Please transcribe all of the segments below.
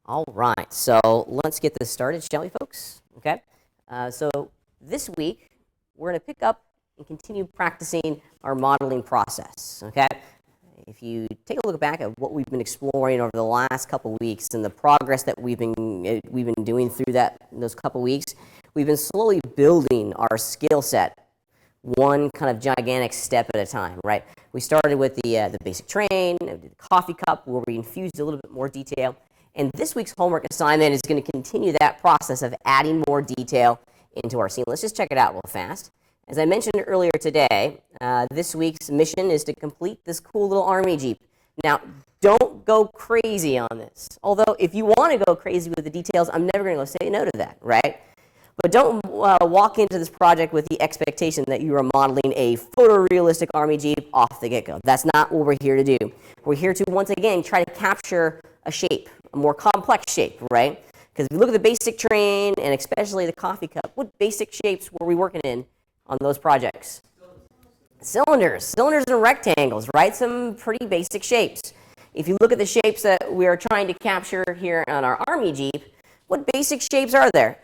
All right, so let's get this started, shall we, folks? Okay. So this week, we're going to pick up and continue practicing our modeling process. Okay. If you take a look back at what we've been exploring over the last couple weeks and the progress that we've been doing through those couple weeks, we've been slowly building our skill set, one kind of gigantic step at a time, right? We started with the basic train, the coffee cup, where we infused a little bit more detail. And this week's homework assignment is going to continue that process of adding more detail into our scene. Let's just check it out real fast. As I mentioned earlier today, this week's mission is to complete this cool little army jeep. Now, don't go crazy on this. Although, if you want to go crazy with the details, I'm never going to say no to that, right? But don't walk into this project with the expectation that you are modeling a photorealistic army jeep off the get-go. That's not what we're here to do. We're here to, once again, try to capture a shape, a more complex shape, right? Because if you look at the basic train, and especially the coffee cup, what basic shapes were we working in on those projects? Cylinders and rectangles, right? Some pretty basic shapes. If you look at the shapes that we are trying to capture here on our army jeep, what basic shapes are there?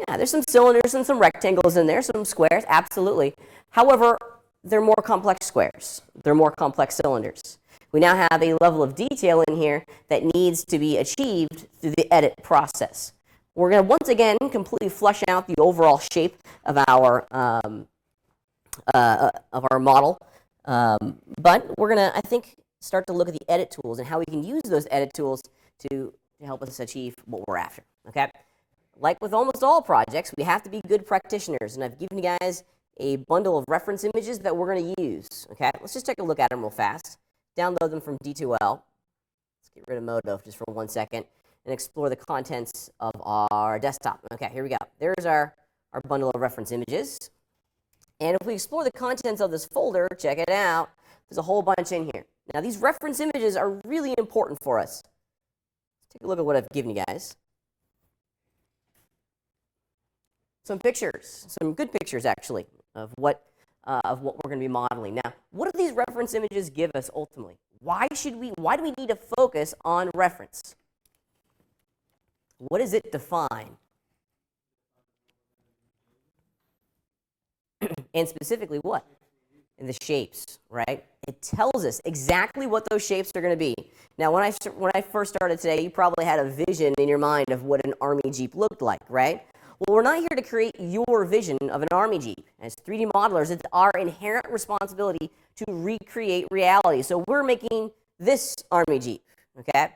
Yeah, there's some cylinders and some rectangles in there, some squares, absolutely. However, they're more complex squares. They're more complex cylinders. We now have a level of detail in here that needs to be achieved through the edit process. We're going to once again completely flesh out the overall shape of our model, but we're going to, I think, start to look at the edit tools and how we can use those edit tools to help us achieve what we're after. Okay. Like with almost all projects, we have to be good practitioners, and I've given you guys a bundle of reference images that we're going to use. Okay, let's just take a look at them real fast. Download them from D2L. Let's get rid of Modo just for 1 second and explore the contents of our desktop. Okay, here we go. There's our bundle of reference images. And if we explore the contents of this folder, check it out, there's a whole bunch in here. Now, these reference images are really important for us. Let's take a look at what I've given you guys. Some pictures, some good pictures actually, of what we're going to be modeling. Now, what do these reference images give us ultimately? Why do we need to focus on reference? What does it define? And specifically what? In the shapes, right? It tells us exactly what those shapes are going to be. Now, when I first started today, you probably had a vision in your mind of what an army jeep looked like, right? Well, we're not here to create your vision of an army jeep. As 3D modelers, it's our inherent responsibility to recreate reality. So we're making this army jeep, okay?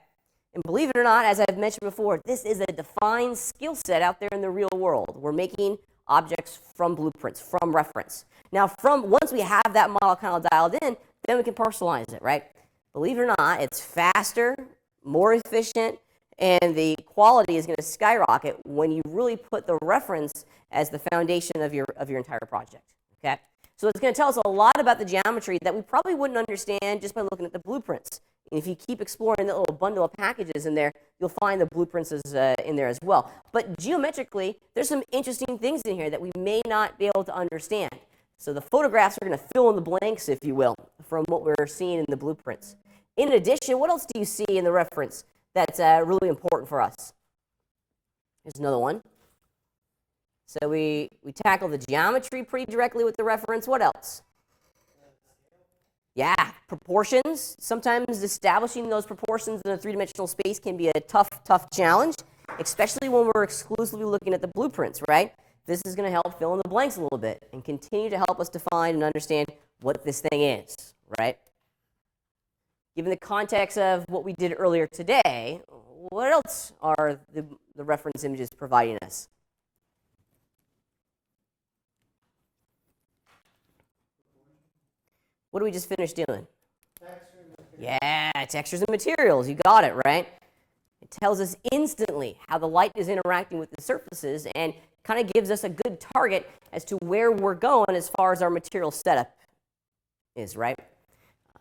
And believe it or not, as I've mentioned before, this is a defined skill set out there in the real world. We're making objects from blueprints, from reference. Now, once we have that model kind of dialed in, then we can personalize it, right? Believe it or not, it's faster, more efficient, and the quality is going to skyrocket when you really put the reference as the foundation of your entire project. Okay, so it's going to tell us a lot about the geometry that we probably wouldn't understand just by looking at the blueprints. And if you keep exploring that little bundle of packages in there, you'll find the blueprints in there as well. But geometrically, there's some interesting things in here that we may not be able to understand. So the photographs are going to fill in the blanks, if you will, from what we're seeing in the blueprints. In addition, what else do you see in the reference that's really important for us? Here's another one. So we tackle the geometry pretty directly with the reference. What else? Yeah, proportions. Sometimes establishing those proportions in a three-dimensional space can be a tough challenge, especially when we're exclusively looking at the blueprints, right? This is going to help fill in the blanks a little bit and continue to help us define and understand what this thing is, right? Given the context of what we did earlier today, what else are the reference images providing us? What did we just finish doing? Yeah, textures and materials. You got it, right? It tells us instantly how the light is interacting with the surfaces and kind of gives us a good target as to where we're going as far as our material setup is, right?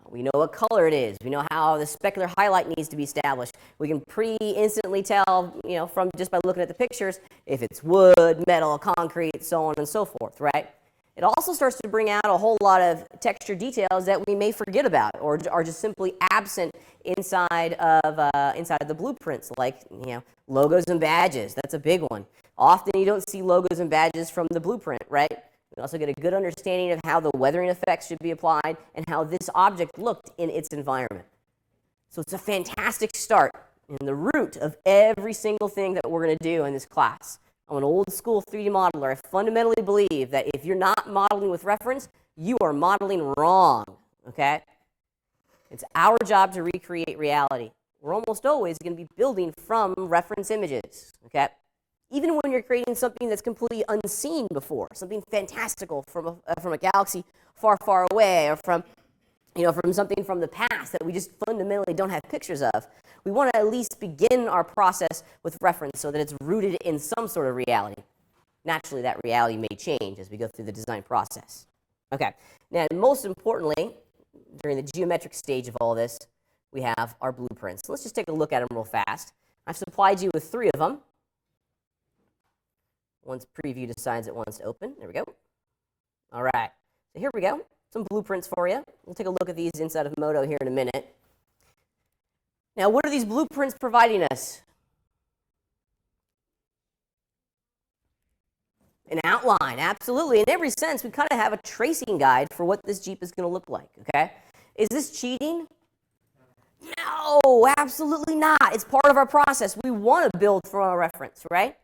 We know what color it is. We know how the specular highlight needs to be established. We can pretty instantly tell, from just by looking at the pictures, if it's wood, metal, concrete, so on and so forth, right? It also starts to bring out a whole lot of texture details that we may forget about or are just simply absent inside of the blueprints, like logos and badges. That's a big one. Often you don't see logos and badges from the blueprint, right? We also get a good understanding of how the weathering effects should be applied and how this object looked in its environment. So it's a fantastic start in the root of every single thing that we're going to do in this class. I'm an old school 3D modeler. I fundamentally believe that if you're not modeling with reference, you are modeling wrong, okay? It's our job to recreate reality. We're almost always going to be building from reference images, okay? Even when you're creating something that's completely unseen before, something fantastical from a galaxy far, far away, or from something from the past that we just fundamentally don't have pictures of, we want to at least begin our process with reference so that it's rooted in some sort of reality. Naturally, that reality may change as we go through the design process. Okay, now most importantly, during the geometric stage of all this, we have our blueprints. So let's just take a look at them real fast. I've supplied you with 3 of them. Once preview decides it wants to open, there we go. All right, so here we go. Some blueprints for you. We'll take a look at these inside of Modo here in a minute. Now, what are these blueprints providing us? An outline, absolutely. In every sense, we kind of have a tracing guide for what this Jeep is going to look like, okay? Is this cheating? No, absolutely not. It's part of our process. We want to build from a reference, right?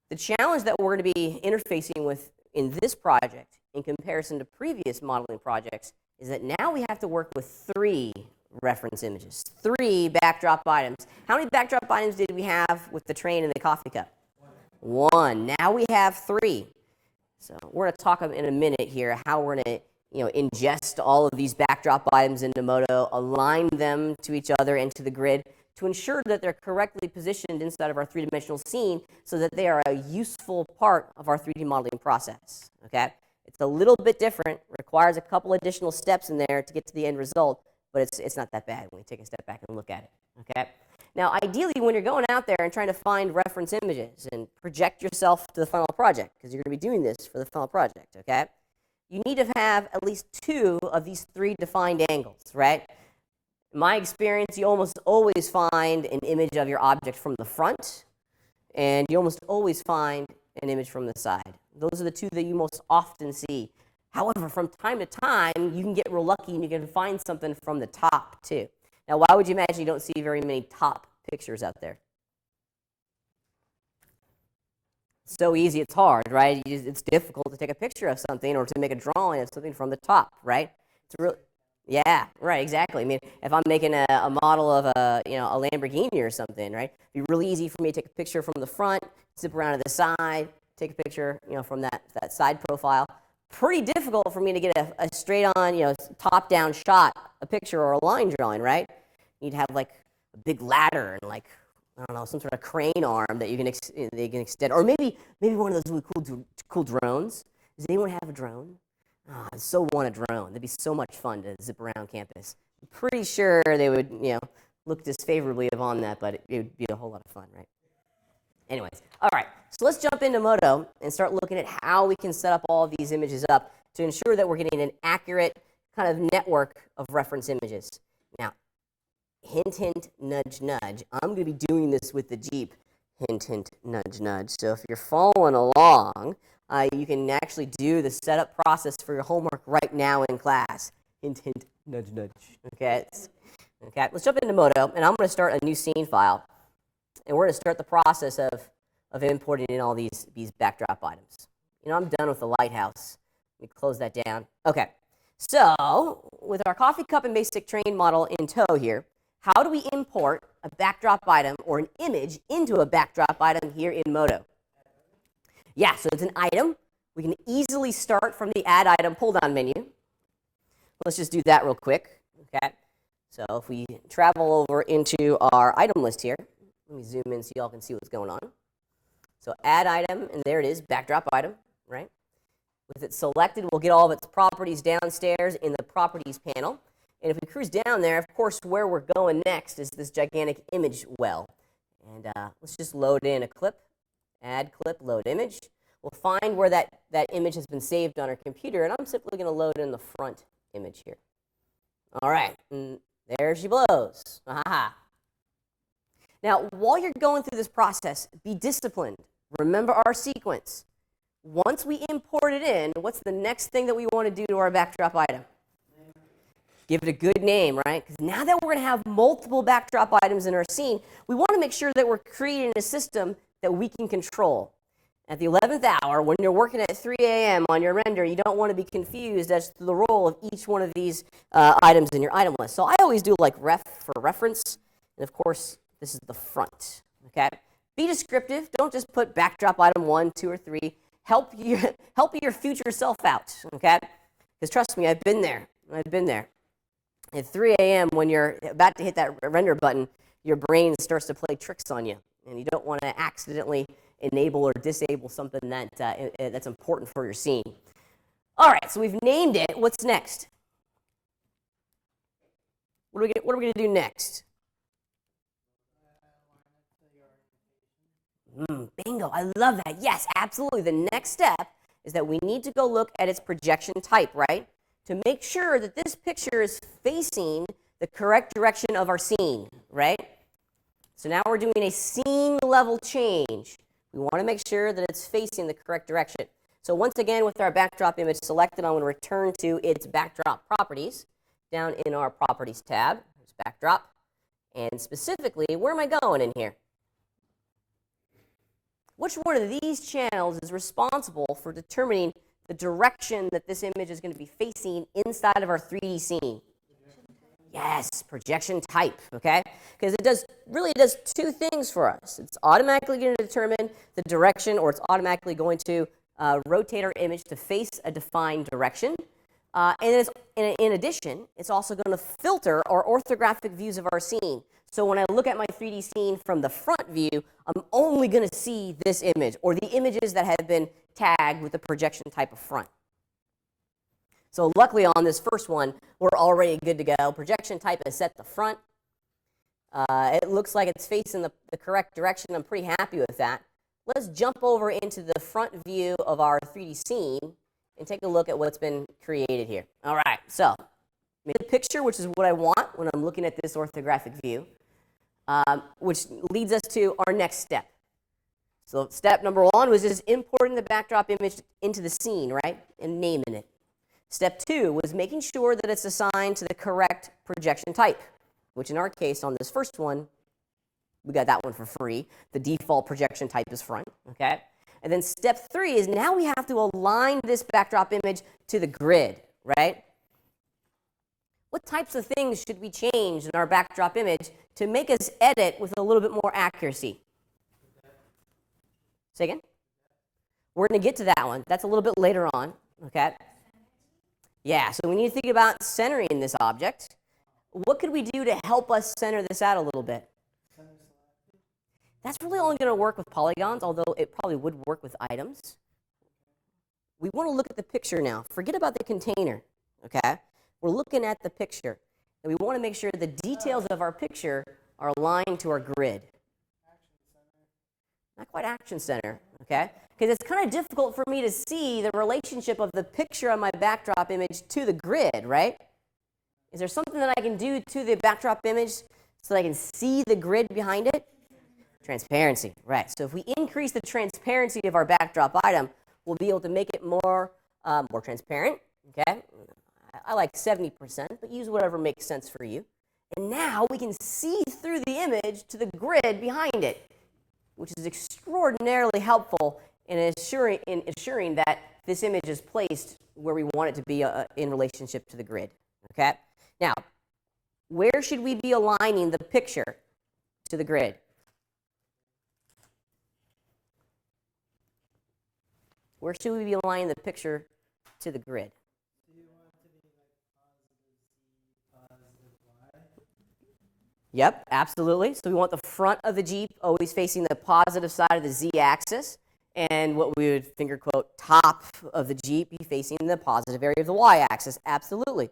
The challenge that we're going to be interfacing with in this project in comparison to previous modeling projects is that now we have to work with 3 reference images, 3 backdrop items. How many backdrop items did we have with the train and the coffee cup? 1. Now we have 3. So we're going to talk in a minute here how we're going to ingest all of these backdrop items into Modo, align them to each other and to the grid, to ensure that they're correctly positioned inside of our 3-dimensional scene so that they are a useful part of our 3D modeling process, okay? It's a little bit different, requires a couple additional steps in there to get to the end result, but it's not that bad when we take a step back and look at it, okay? Now, ideally, when you're going out there and trying to find reference images and project yourself to the final project, because you're going to be doing this for the final project, okay? You need to have at least 2 of these 3 defined angles, right? In my experience, you almost always find an image of your object from the front, and you almost always find an image from the side. Those are the 2 that you most often see. However, from time to time, you can get real lucky and you can find something from the top, too. Now, why would you imagine you don't see very many top pictures out there? It's so easy, it's hard, right? It's difficult to take a picture of something or to make a drawing of something from the top, right? It's really... Yeah, right, exactly. I mean, if I'm making a model of a Lamborghini or something, right? It'd be really easy for me to take a picture from the front, zip around to the side, take a picture, from that side profile. Pretty difficult for me to get a straight-on, top-down shot, a picture or a line drawing, right? You'd have like a big ladder and like I don't know, some sort of crane arm that you can extend, or maybe one of those really cool drones. Does anyone have a drone? Oh, I so want a drone. That'd be so much fun to zip around campus. I'm pretty sure they would, look disfavorably upon that, but it would be a whole lot of fun, right? Anyways, all right. So let's jump into Modo and start looking at how we can set up all of these images up to ensure that we're getting an accurate kind of network of reference images. Now, hint, hint, nudge, nudge. I'm going to be doing this with the Jeep. Hint, hint, nudge, nudge. So if you're following along, you can actually do the setup process for your homework right now in class. Hint, hint, nudge, nudge. Okay, let's jump into Modo, and I'm going to start a new scene file. And we're going to start the process of importing in all these backdrop items. I'm done with the lighthouse. Let me close that down. Okay, so with our coffee cup and basic train model in tow here, how do we import a backdrop item or an image into a backdrop item here in Modo? Yeah, so it's an item. We can easily start from the Add Item pull-down menu. Let's just do that real quick. Okay, so if we travel over into our item list here, let me zoom in so y'all can see what's going on. So Add Item, and there it is, backdrop item, right? With it selected, we'll get all of its properties downstairs in the Properties panel. And if we cruise down there, of course, where we're going next is this gigantic image well. And let's just load in a clip Add clip, load image. We'll find where that image has been saved on our computer, and I'm simply going to load in the front image here. All right, and there she blows. Aha. Now, while you're going through this process, be disciplined. Remember our sequence. Once we import it in, what's the next thing that we want to do to our backdrop item? Give it a good name, right? Because now that we're going to have multiple backdrop items in our scene, we want to make sure that we're creating a system that we can control. At the 11th hour, when you're working at 3 a.m. on your render, you don't want to be confused as to the role of each one of these items in your item list. So I always do like ref for reference. And of course, this is the front. Okay? Be descriptive. Don't just put backdrop item 1, 2, or 3. Help your future self out. Okay? Because trust me, I've been there. At 3 a.m., when you're about to hit that render button, your brain starts to play tricks on you. And you don't want to accidentally enable or disable something that's important for your scene. All right, so we've named it. What's next? What are we going to do next? Bingo, I love that. Yes, absolutely. The next step is that we need to go look at its projection type, right? To make sure that this picture is facing the correct direction of our scene, right? So now we're doing a scene level change. We want to make sure that it's facing the correct direction. So once again, with our backdrop image selected, I'm going to return to its backdrop properties down in our properties tab. There's backdrop. And specifically, where am I going in here? Which one of these channels is responsible for determining the direction that this image is going to be facing inside of our 3D scene? Yes, projection type, okay? Because it really does two things for us. It's automatically going to determine the direction, or it's automatically going to rotate our image to face a defined direction. And in addition, it's also going to filter our orthographic views of our scene. So when I look at my 3D scene from the front view, I'm only going to see this image, or the images that have been tagged with the projection type of front. So luckily on this first one, we're already good to go. Projection type is set to front. It looks like it's facing the correct direction. I'm pretty happy with that. Let's jump over into the front view of our 3D scene and take a look at what's been created here. All right, so make a picture, which is what I want when I'm looking at this orthographic view, which leads us to our next step. So step number 1 was just importing the backdrop image into the scene, right, and naming it. Step 2 was making sure that it's assigned to the correct projection type, which in our case, on this first one, we got that one for free. The default projection type is front, okay? And then step 3 is now we have to align this backdrop image to the grid, right? What types of things should we change in our backdrop image to make us edit with a little bit more accuracy? Say again? We're going to get to that one. That's a little bit later on, okay? Yeah, so we need to think about centering this object. What could we do to help us center this out a little bit? That's really only going to work with polygons, although it probably would work with items. We want to look at the picture now. Forget about the container, okay? We're looking at the picture, and we want to make sure the details of our picture are aligned to our grid. Not quite action center, okay? Because it's kind of difficult for me to see the relationship of the picture on my backdrop image to the grid, right? Is there something that I can do to the backdrop image so that I can see the grid behind it? Transparency, right. So if we increase the transparency of our backdrop item, we'll be able to make it more transparent, okay? I like 70%, but use whatever makes sense for you. And now we can see through the image to the grid behind it, which is extraordinarily helpful in assuring that this image is placed where we want it to be in relationship to the grid, okay? Now, where should we be aligning the picture to the grid? Where should we be aligning the picture to the grid? Do you want it to be like positive Y? Yep, absolutely. So we want the front of the Jeep always facing the positive side of the Z-axis, and what we would finger quote top of the Jeep be facing the positive area of the Y-axis. Absolutely.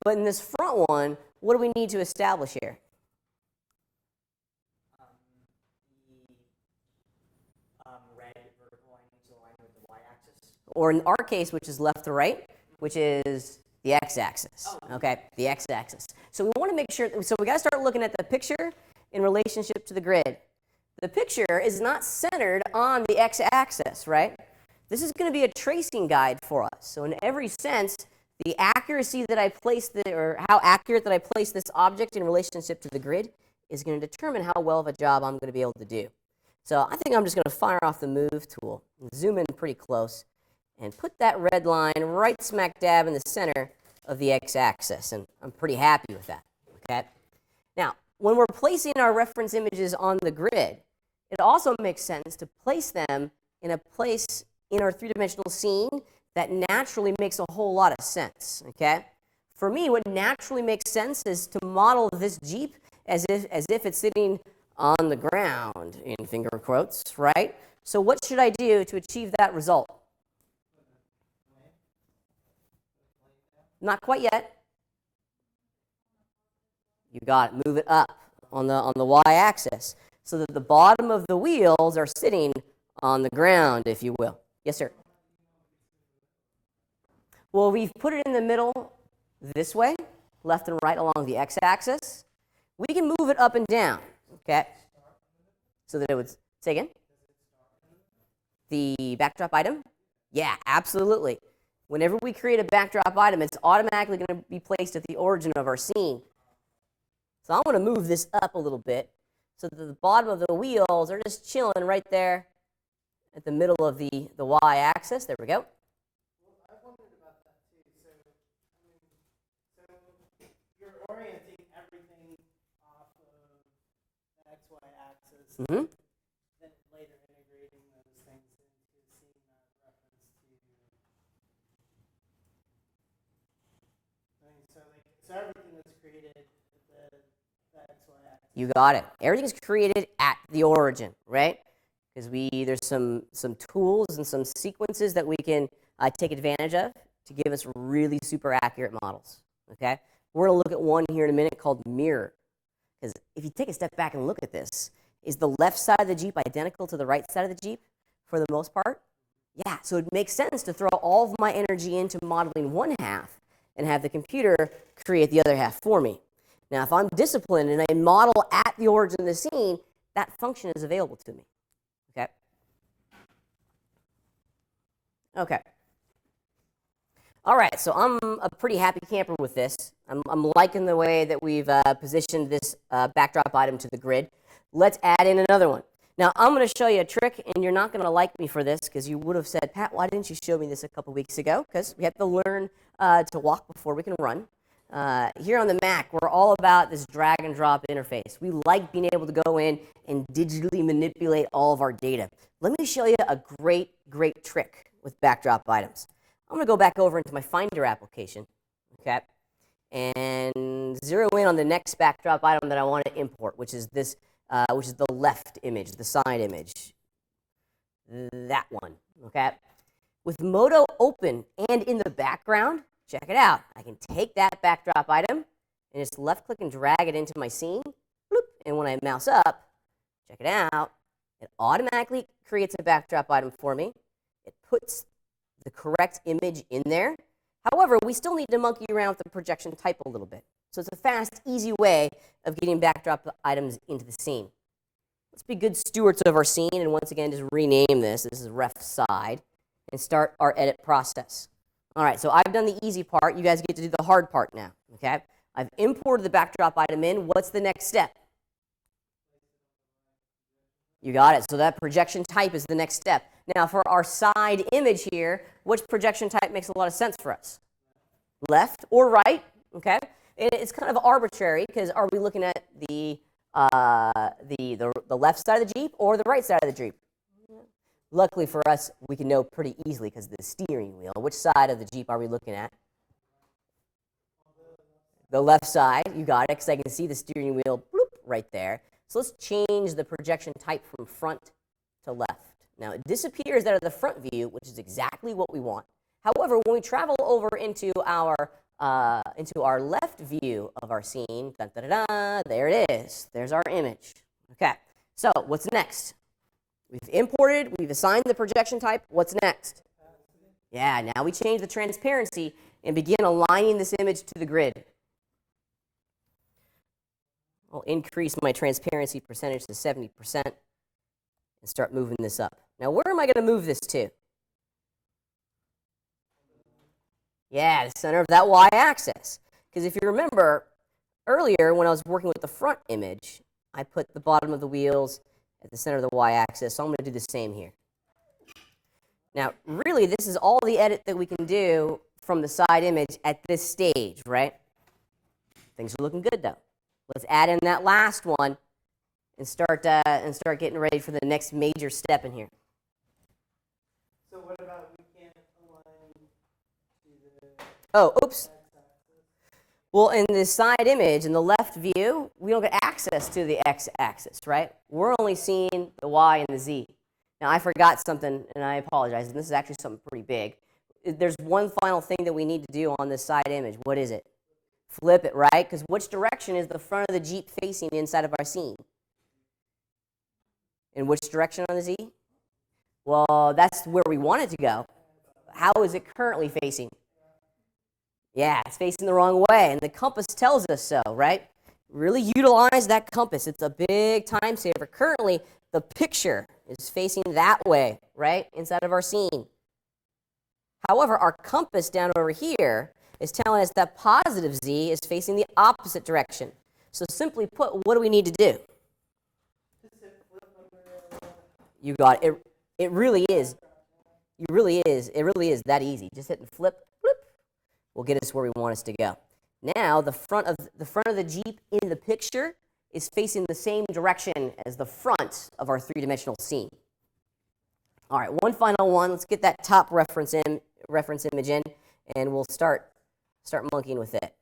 But in this front one, what do we need to establish here? red vertical line is aligned with the y-axis. Or in our case, which is left to right, which is the x-axis. Oh. Okay, the x-axis. So we want to make sure, so we got to start looking at the picture in relationship to the grid. The picture is not centered on the x-axis, right? This is going to be a tracing guide for us. So in every sense, the accuracy that I place, or how accurate that I place this object in relationship to the grid is going to determine how well of a job I'm going to be able to do. So I think I'm just going to fire off the move tool, zoom in pretty close, and put that red line right smack dab in the center of the x-axis. And I'm pretty happy with that. Okay. Now, when we're placing our reference images on the grid, it also makes sense to place them in a place in our three-dimensional scene that naturally makes a whole lot of sense. Okay. For me, what naturally makes sense is to model this Jeep as if it's sitting on the ground, in finger quotes, right? So what should I do to achieve that result? Not quite yet. You got it. Move it up on the y-axis so that the bottom of the wheels are sitting on the ground, if you will. Yes, sir. Well, we've put it in the middle this way, left and right along the x-axis. We can move it up and down, okay? So that it would, say again? The backdrop item? Yeah, absolutely. Whenever we create a backdrop item, it's automatically going to be placed at the origin of our scene. So I'm going to move this up a little bit so that the bottom of the wheels are just chilling right there at the middle of the y-axis. There we go. Well, I wondered about that too. So you're orienting everything off of the x-y axis, Mm-hmm. then later integrating those things into seeing that reference to. So everything that's created at the x-y axis. You got it. Everything's created at the origin, right? Because there's some tools and some sequences that we can take advantage of to give us really super accurate models. Okay, we're gonna look at one here in a minute called mirror. Because if you take a step back and look at this, is the left side of the Jeep identical to the right side of the Jeep for the most part? Yeah. So it makes sense to throw all of my energy into modeling one half and have the computer create the other half for me. Now, if I'm disciplined and I model at the origin of the scene, that function is available to me. Okay? Okay. All right, so I'm a pretty happy camper with this. I'm liking the way that we've positioned this backdrop item to the grid. Let's add in another one. Now, I'm going to show you a trick, and you're not going to like me for this because you would have said, Pat, why didn't you show me this a couple weeks ago? Because we have to learn to walk before we can run. Here on the Mac, we're all about this drag and drop interface. We like being able to go in and digitally manipulate all of our data. Let me show you a great trick with backdrop items. I'm going to go back over into my Finder application, okay, and zero in on the next backdrop item that I want to import, which is this, which is the left image, the side image, that one, okay. With Modo open and in the background, check it out. I can take that backdrop item and just left-click and drag it into my scene, bloop, and when I mouse up, check it out, it automatically creates a backdrop item for me. It puts the correct image in there. However, we still need to monkey around with the projection type a little bit. So it's a fast, easy way of getting backdrop items into the scene. Let's be good stewards of our scene, and once again, just rename this. This is ref side, and start our edit process. All right, so I've done the easy part. You guys get to do the hard part now, okay? I've imported the backdrop item in. What's the next step? You got it. So that projection type is the next step. Now, for our side image here, which projection type makes a lot of sense for us? Left or right, okay? And it's kind of arbitrary because are we looking at the left side of the Jeep or the right side of the Jeep? Luckily for us, we can know pretty easily because of the steering wheel. Which side of the Jeep are we looking at? The left side, you got it, because I can see the steering wheel bloop, right there. So let's change the projection type from front to left. Now, it disappears out of the front view, which is exactly what we want. However, when we travel over into our left view of our scene, dun, dun, dun, dun, there it is. There's our image. Okay, so what's next? We've imported, we've assigned the projection type. What's next? Yeah, now we change the transparency and begin aligning this image to the grid. I'll increase my transparency percentage to 70% and start moving this up. Now, where am I going to move this to? Yeah, the center of that y-axis. Because if you remember, earlier when I was working with the front image, I put the bottom of the wheels at the center of the y-axis, so I'm going to do the same here. Now, really, this is all the edit that we can do from the side image at this stage, right? Things are looking good, though. Let's add in that last one and start getting ready for the next major step in here. So what about we can't align to the Oh, oops. x-axis? Well, in this side image, in the left view, we don't get access to the x-axis, right? We're only seeing the y and the z. Now, I forgot something, and I apologize, and this is actually something pretty big. There's one final thing that we need to do on this side image. What is it? Flip it, right? Because which direction is the front of the Jeep facing inside of our scene? In which direction on the Z? Well, that's where we want it to go. How is it currently facing? Yeah, it's facing the wrong way, and the compass tells us so, right? Really utilize that compass. It's a big time saver. Currently, the picture is facing that way, right, inside of our scene. However, our compass down over here is telling us that positive Z is facing the opposite direction. So simply put, what do we need to do? You got it. It really is. It really is that easy. Just hit and flip, flip. Will get us where we want us to go. Now the front of the Jeep in the picture is facing the same direction as the front of our three-dimensional scene. All right, one final one. Let's get that top reference image in, and we'll start monkeying with it.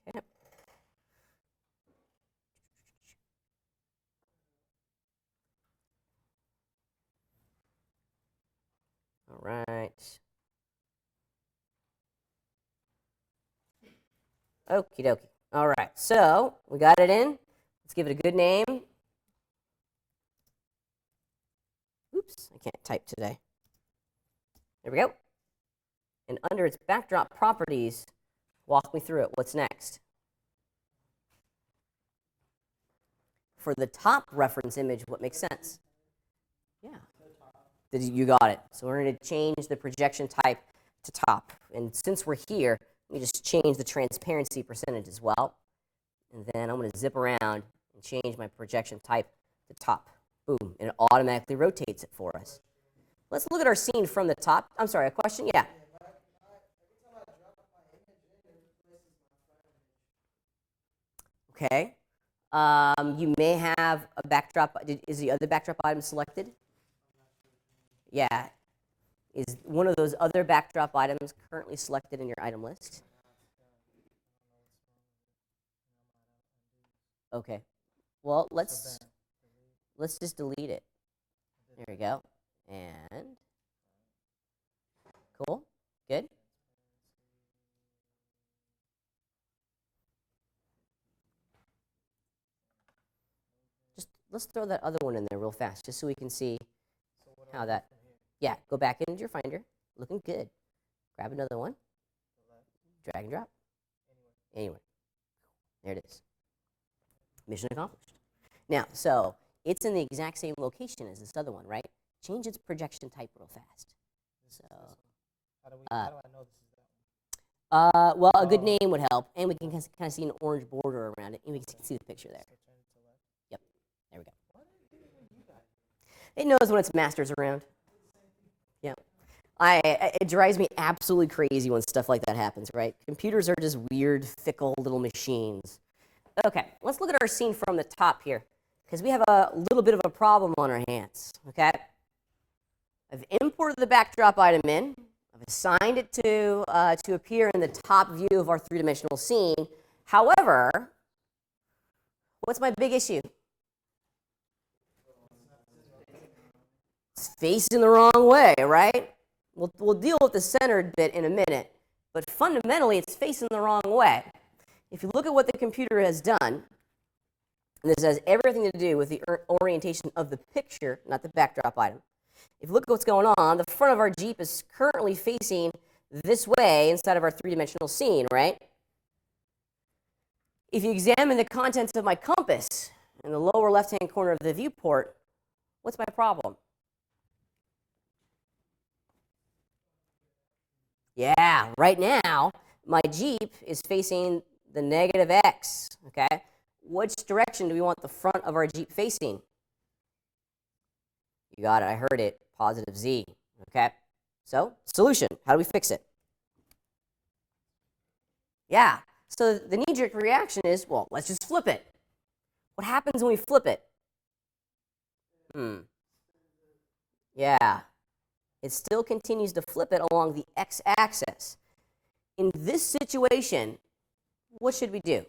Okay. All right. Okie dokie. All right, so we got it in. Let's give it a good name. Oops, I can't type today. There we go. And under its backdrop properties, walk me through it. What's next? For the top reference image, what makes sense? Yeah. You got it. So we're going to change the projection type to top. And since we're here, let me just change the transparency percentage as well. And then I'm going to zip around and change my projection type to top. Boom. And it automatically rotates it for us. Let's look at our scene from the top. I'm sorry, a question? Yeah. Okay. You may have a backdrop. Is the other backdrop item selected? Yeah. Is one of those other backdrop items currently selected in your item list? Okay. Well, let's just delete it. There we go. And cool. Good. Just let's throw that other one in there real fast, just so we can see how that. Yeah, go back into your Finder. Looking good. Grab another one. Drag and drop. Anyway. There it is. Mission accomplished. Now, so it's in the exact same location as this other one, right? Change its projection type real fast. So, How do I know this is that one? well, a good name would help, and we can kind of see an orange border around it, and we can see the picture there. Yep, there we go. It knows when its master's around. Yeah, it drives me absolutely crazy when stuff like that happens, right? Computers are just weird, fickle little machines. Okay, let's look at our scene from the top here, because we have a little bit of a problem on our hands, okay? I've imported the backdrop item in. I've assigned it to appear in the top view of our three-dimensional scene. However, what's my big issue? It's facing the wrong way, right? We'll deal with the centered bit in a minute, but fundamentally, it's facing the wrong way. If you look at what the computer has done, And this has everything to do with the orientation of the picture, not the backdrop item. If you look at what's going on, the front of our Jeep is currently facing this way inside of our three-dimensional scene, right? If you examine the contents of my compass in the lower left-hand corner of the viewport, what's my problem? Yeah, right now, my Jeep is facing the negative x, okay? Which direction do we want the front of our Jeep facing? You got it, I heard it, positive z, okay? So, solution, how do we fix it? Yeah, so the knee-jerk reaction is, well, let's just flip it. What happens when we flip it? Yeah, it still continues to flip it along the x-axis. In this situation, what should we do?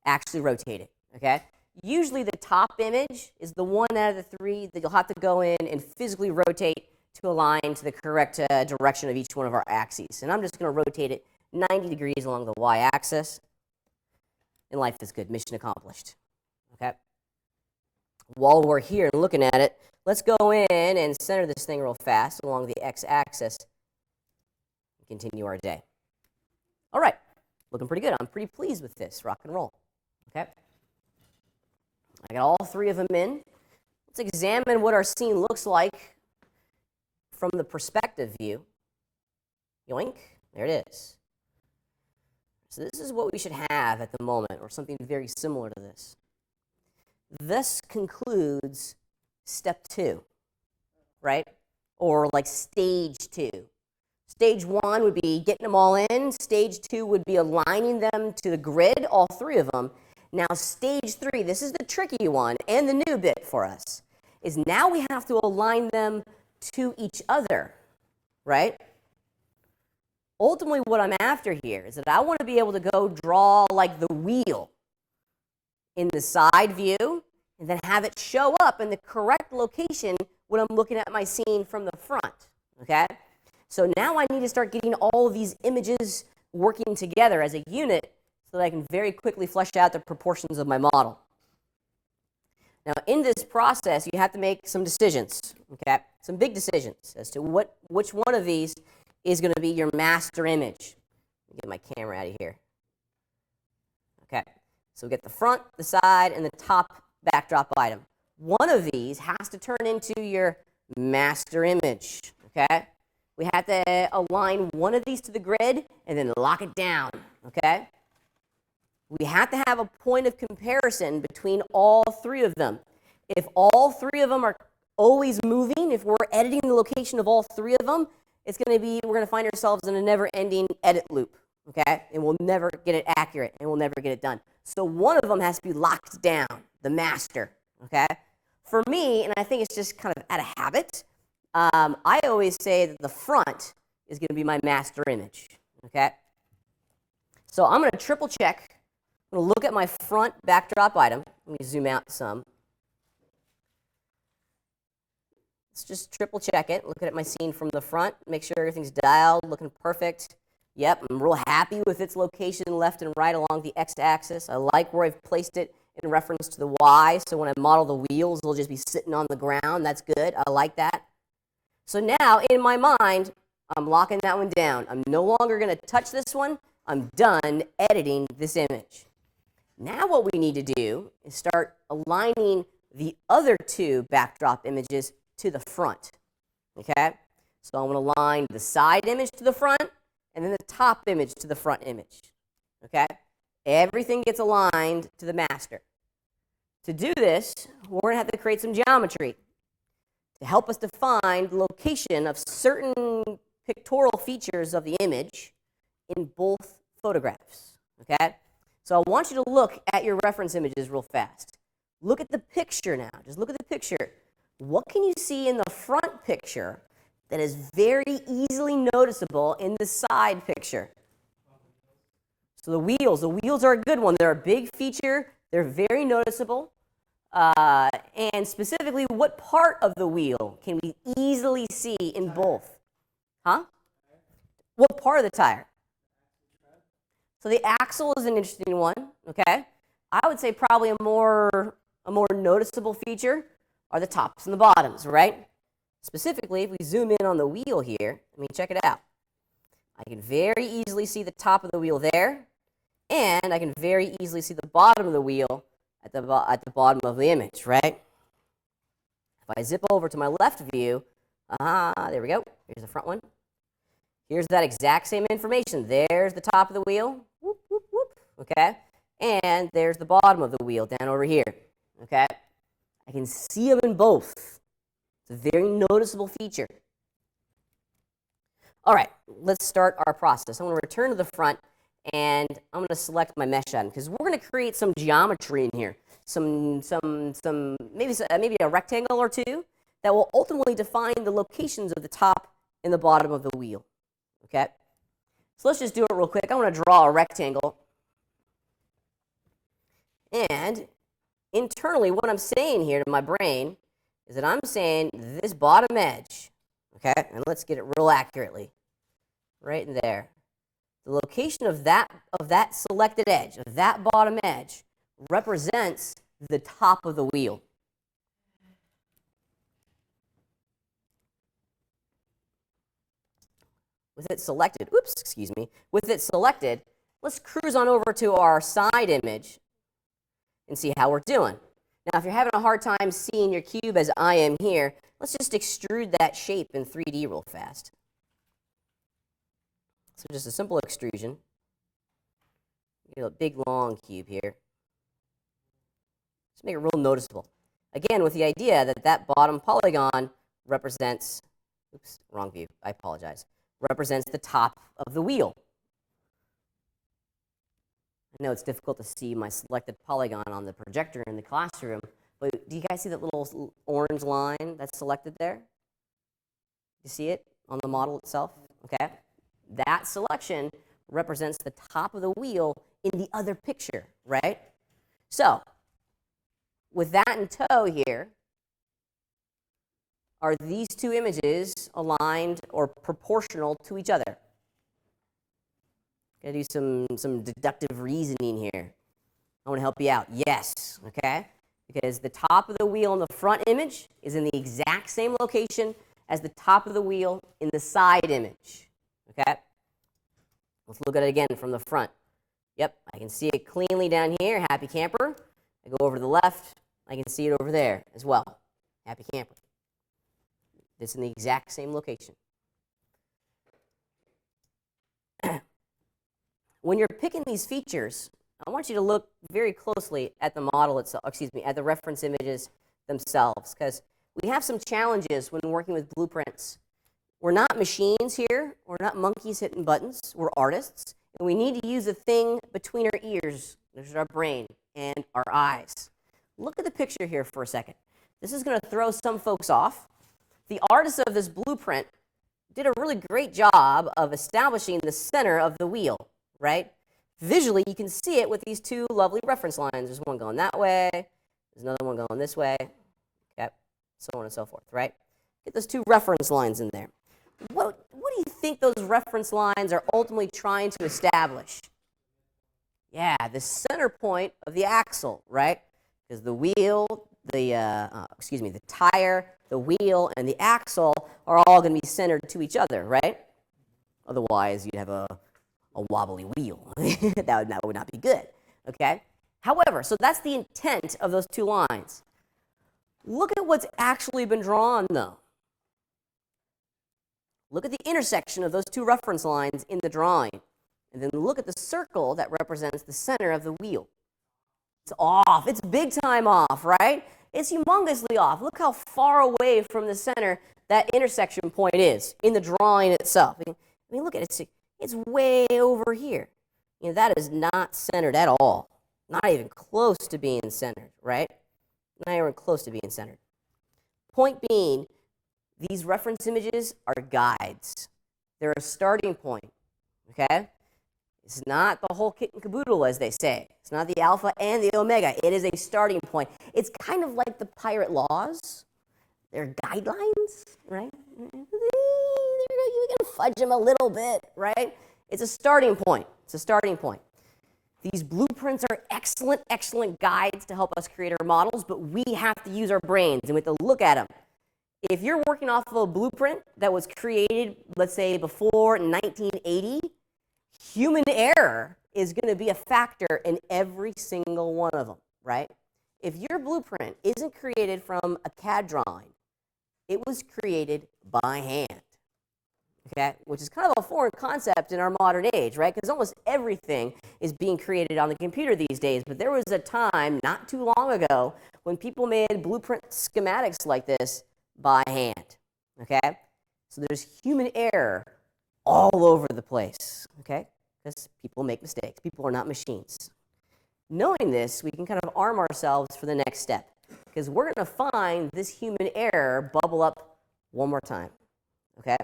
Actually rotate it, okay? Usually the top image is the one out of the three that you'll have to go in and physically rotate to align to the correct direction of each one of our axes. And I'm just going to rotate it 90 degrees along the y-axis. And life is good. Mission accomplished. Okay? While we're here and looking at it, let's go in and center this thing real fast along the x-axis and continue our day. All right. Looking pretty good. I'm pretty pleased with this. Rock and roll. Okay? I got all three of them in. Let's examine what our scene looks like from the perspective view. Yoink. There it is. So this is what we should have at the moment, or something very similar to this. This concludes step 2, right? Or like stage 2. Stage 1 would be getting them all in. Stage 2 would be aligning them to the grid, all three of them. Now stage 3, this is the tricky one and the new bit for us, is now we have to align them to each other, right? Ultimately, what I'm after here is that I want to be able to go draw like the wheel in the side view and then have it show up in the correct location when I'm looking at my scene from the front, okay? So now I need to start getting all of these images working together as a unit so that I can very quickly flesh out the proportions of my model. Now, in this process, you have to make some decisions, okay? Some big decisions as to which one of these is going to be your master image. Let me get my camera out of here. Okay, so we get the front, the side, and the top backdrop item. One of these has to turn into your master image, okay? We have to align one of these to the grid and then lock it down, okay? We have to have a point of comparison between all three of them. If all three of them are always moving, if we're editing the location of all three of them, we're going to find ourselves in a never-ending edit loop, okay? And we'll never get it accurate, and we'll never get it done. So one of them has to be locked down, the master, okay? For me, and I think it's just kind of out of habit, I always say that the front is going to be my master image, okay? So I'm going to triple check. I'm going to look at my front backdrop item. Let me zoom out some. Let's just triple check it. Look at my scene from the front. Make sure everything's dialed, looking perfect. Yep, I'm real happy with its location left and right along the x-axis. I like where I've placed it in reference to the y, so when I model the wheels, they'll just be sitting on the ground. That's good. I like that. So now, in my mind, I'm locking that one down. I'm no longer going to touch this one. I'm done editing this image. Now what we need to do is start aligning the other two backdrop images to the front, okay? So I'm going to align the side image to the front and then the top image to the front image, okay? Everything gets aligned to the master. To do this, we're going to have to create some geometry to help us define the location of certain pictorial features of the image in both photographs, okay? So I want you to look at your reference images real fast. Look at the picture now. Just look at the picture. What can you see in the front picture that is very easily noticeable in the side picture? So the wheels are a good one. They're a big feature. They're very noticeable. And specifically, what part of the wheel can we easily see in both? Huh? What part of the tire? So the axle is an interesting one, okay? I would say probably a more noticeable feature are the tops and the bottoms, right? Specifically, if we zoom in on the wheel here, I mean, check it out. I can very easily see the top of the wheel there, and I can very easily see the bottom of the wheel at the bottom of the image, right? If I zip over to my left view, there we go. Here's the front one. Here's that exact same information. There's the top of the wheel, whoop, whoop, whoop, okay? And there's the bottom of the wheel down over here, okay? I can see them in both. It's a very noticeable feature. All right, let's start our process. I'm going to return to the front, and I'm going to select my mesh item because we're going to create some geometry in here, maybe a rectangle or two that will ultimately define the locations of the top and the bottom of the wheel. Okay, so let's just do it real quick. I want to draw a rectangle, and internally, what I'm saying here to my brain is that I'm saying this bottom edge. Okay, and let's get it real accurately, right in there. The location of that selected edge, of that bottom edge, represents the top of the wheel. With it selected, with it selected, let's cruise on over to our side image and see how we're doing. Now, if you're having a hard time seeing your cube as I am here, let's just extrude that shape in 3D real fast. So just a simple extrusion. Get a big long cube here. Just make it real noticeable. Again, with the idea that that bottom polygon represents, oops, wrong view, I apologize, represents the top of the wheel. I know it's difficult to see my selected polygon on the projector in the classroom, but do you guys see that little orange line that's selected there? You see it on the model itself? Okay. That selection represents the top of the wheel in the other picture, right? So, with that in tow here, are these two images aligned or proportional to each other? Gotta do some deductive reasoning here. I want to help you out. Yes, okay? Because the top of the wheel in the front image is in the exact same location as the top of the wheel in the side image, okay? Let's look at it again from the front. Yep, I can see it cleanly down here, happy camper. I go over to the left, I can see it over there as well, happy camper. It's in the exact same location. When you're picking these features, I want you to look very closely at the model itself, at the reference images themselves, because we have some challenges when working with blueprints. We're not machines here. We're not monkeys hitting buttons. We're artists, and we need to use a thing between our ears, which is our brain, and our eyes. Look at the picture here for a second. This is going to throw some folks off. The artist of this blueprint did a really great job of establishing the center of the wheel, right? Visually, you can see it with these two lovely reference lines. There's one going that way. There's another one going this way. Okay, so on and so forth, right? Get those two reference lines in there. What do you think those reference lines are ultimately trying to establish? Yeah, the center point of the axle, right? Because the wheel, the tire, the wheel, and the axle are all going to be centered to each other, right? Otherwise, you'd have a wobbly wheel. that would not be good, okay? However, so that's the intent of those two lines. Look at what's actually been drawn, though. Look at the intersection of those two reference lines in the drawing, and then look at the circle that represents the center of the wheel. It's off. It's big time off, right? It's humongously off. Look how far away from the center that intersection point is in the drawing itself. I mean, look at it. It's way over here. You know, that is not centered at all. Not even close to being centered, right? Not even close to being centered. Point being, these reference images are guides. They're a starting point, okay? It's not the whole kit and caboodle, as they say. It's not the alpha and the omega. It is a starting point. It's kind of like the pirate laws. They're guidelines, right? You can fudge them a little bit, right? It's a starting point. It's a starting point. These blueprints are excellent, excellent guides to help us create our models, but we have to use our brains and we have to look at them. If you're working off of a blueprint that was created, let's say, before 1980, human error is going to be a factor in every single one of them, right? If your blueprint isn't created from a CAD drawing, it was created by hand, okay? Which is kind of a foreign concept in our modern age, right? Because almost everything is being created on the computer these days. But there was a time not too long ago when people made blueprint schematics like this by hand, okay? So there's human error all over the place, okay? Because people make mistakes. People are not machines. Knowing this, we can kind of arm ourselves for the next step, because we're going to find this human error bubble up one more time, okay?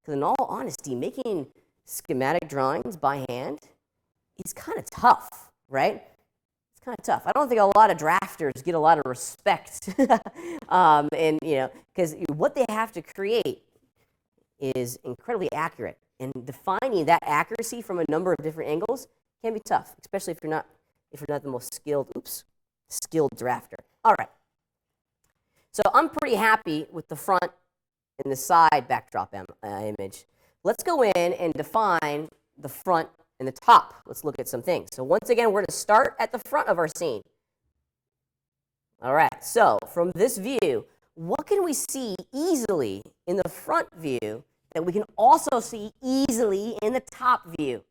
Because in all honesty, making schematic drawings by hand is kind of tough, right? It's kind of tough. I don't think a lot of drafters get a lot of respect, and because what they have to create is incredibly accurate, and defining that accuracy from a number of different angles can be tough, especially if you're not the most skilled drafter. All right. So I'm pretty happy with the front and the side backdrop image. Let's go in and define the front and the top. Let's look at some things. So once again, we're going to start at the front of our scene. All right. So from this view, what can we see easily in the front view that we can also see easily in the top view?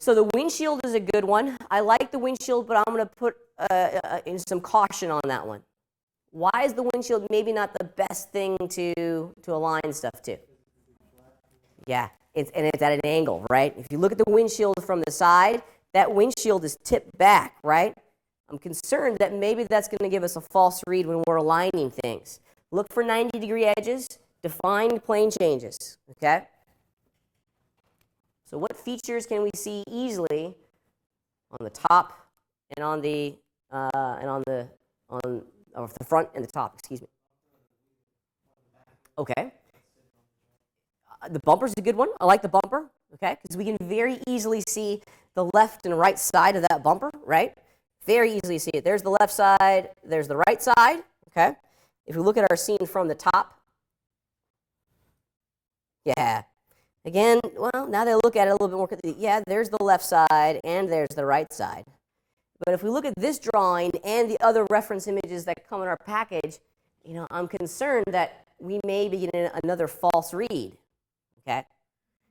So the windshield is a good one. I like the windshield, but I'm going to put in some caution on that one. Why is the windshield maybe not the best thing to align stuff to? Yeah, it's at an angle, right? If you look at the windshield from the side, that windshield is tipped back, right? I'm concerned that maybe that's going to give us a false read when we're aligning things. Look for 90-degree edges, define plane changes, okay? So what features can we see easily on the top and on the front and the top? Excuse me. Okay. The bumper's a good one. I like the bumper. Okay, because we can very easily see the left and right side of that bumper. Right. Very easily see it. There's the left side. There's the right side. Okay. If we look at our scene from the top, yeah. Again, well, now they look at it a little bit more. Yeah, there's the left side and there's the right side. But if we look at this drawing and the other reference images that come in our package, I'm concerned that we may be getting another false read. Okay?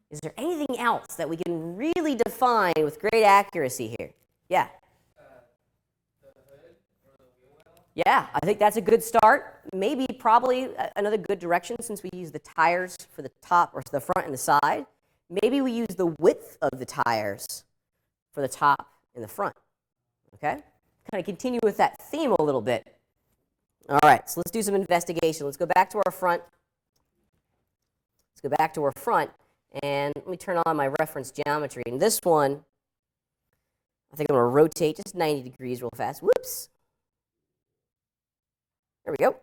Is there anything else that we can really define with great accuracy here? Yeah. Yeah, I think that's a good start. Maybe probably another good direction, since we use the tires for the top or the front and the side. Maybe we use the width of the tires for the top and the front. Okay? Kind of continue with that theme a little bit. All right, so let's do some investigation. Let's go back to our front. And let me turn on my reference geometry. And this one, I think I'm going to rotate just 90 degrees real fast. Whoops. There we go.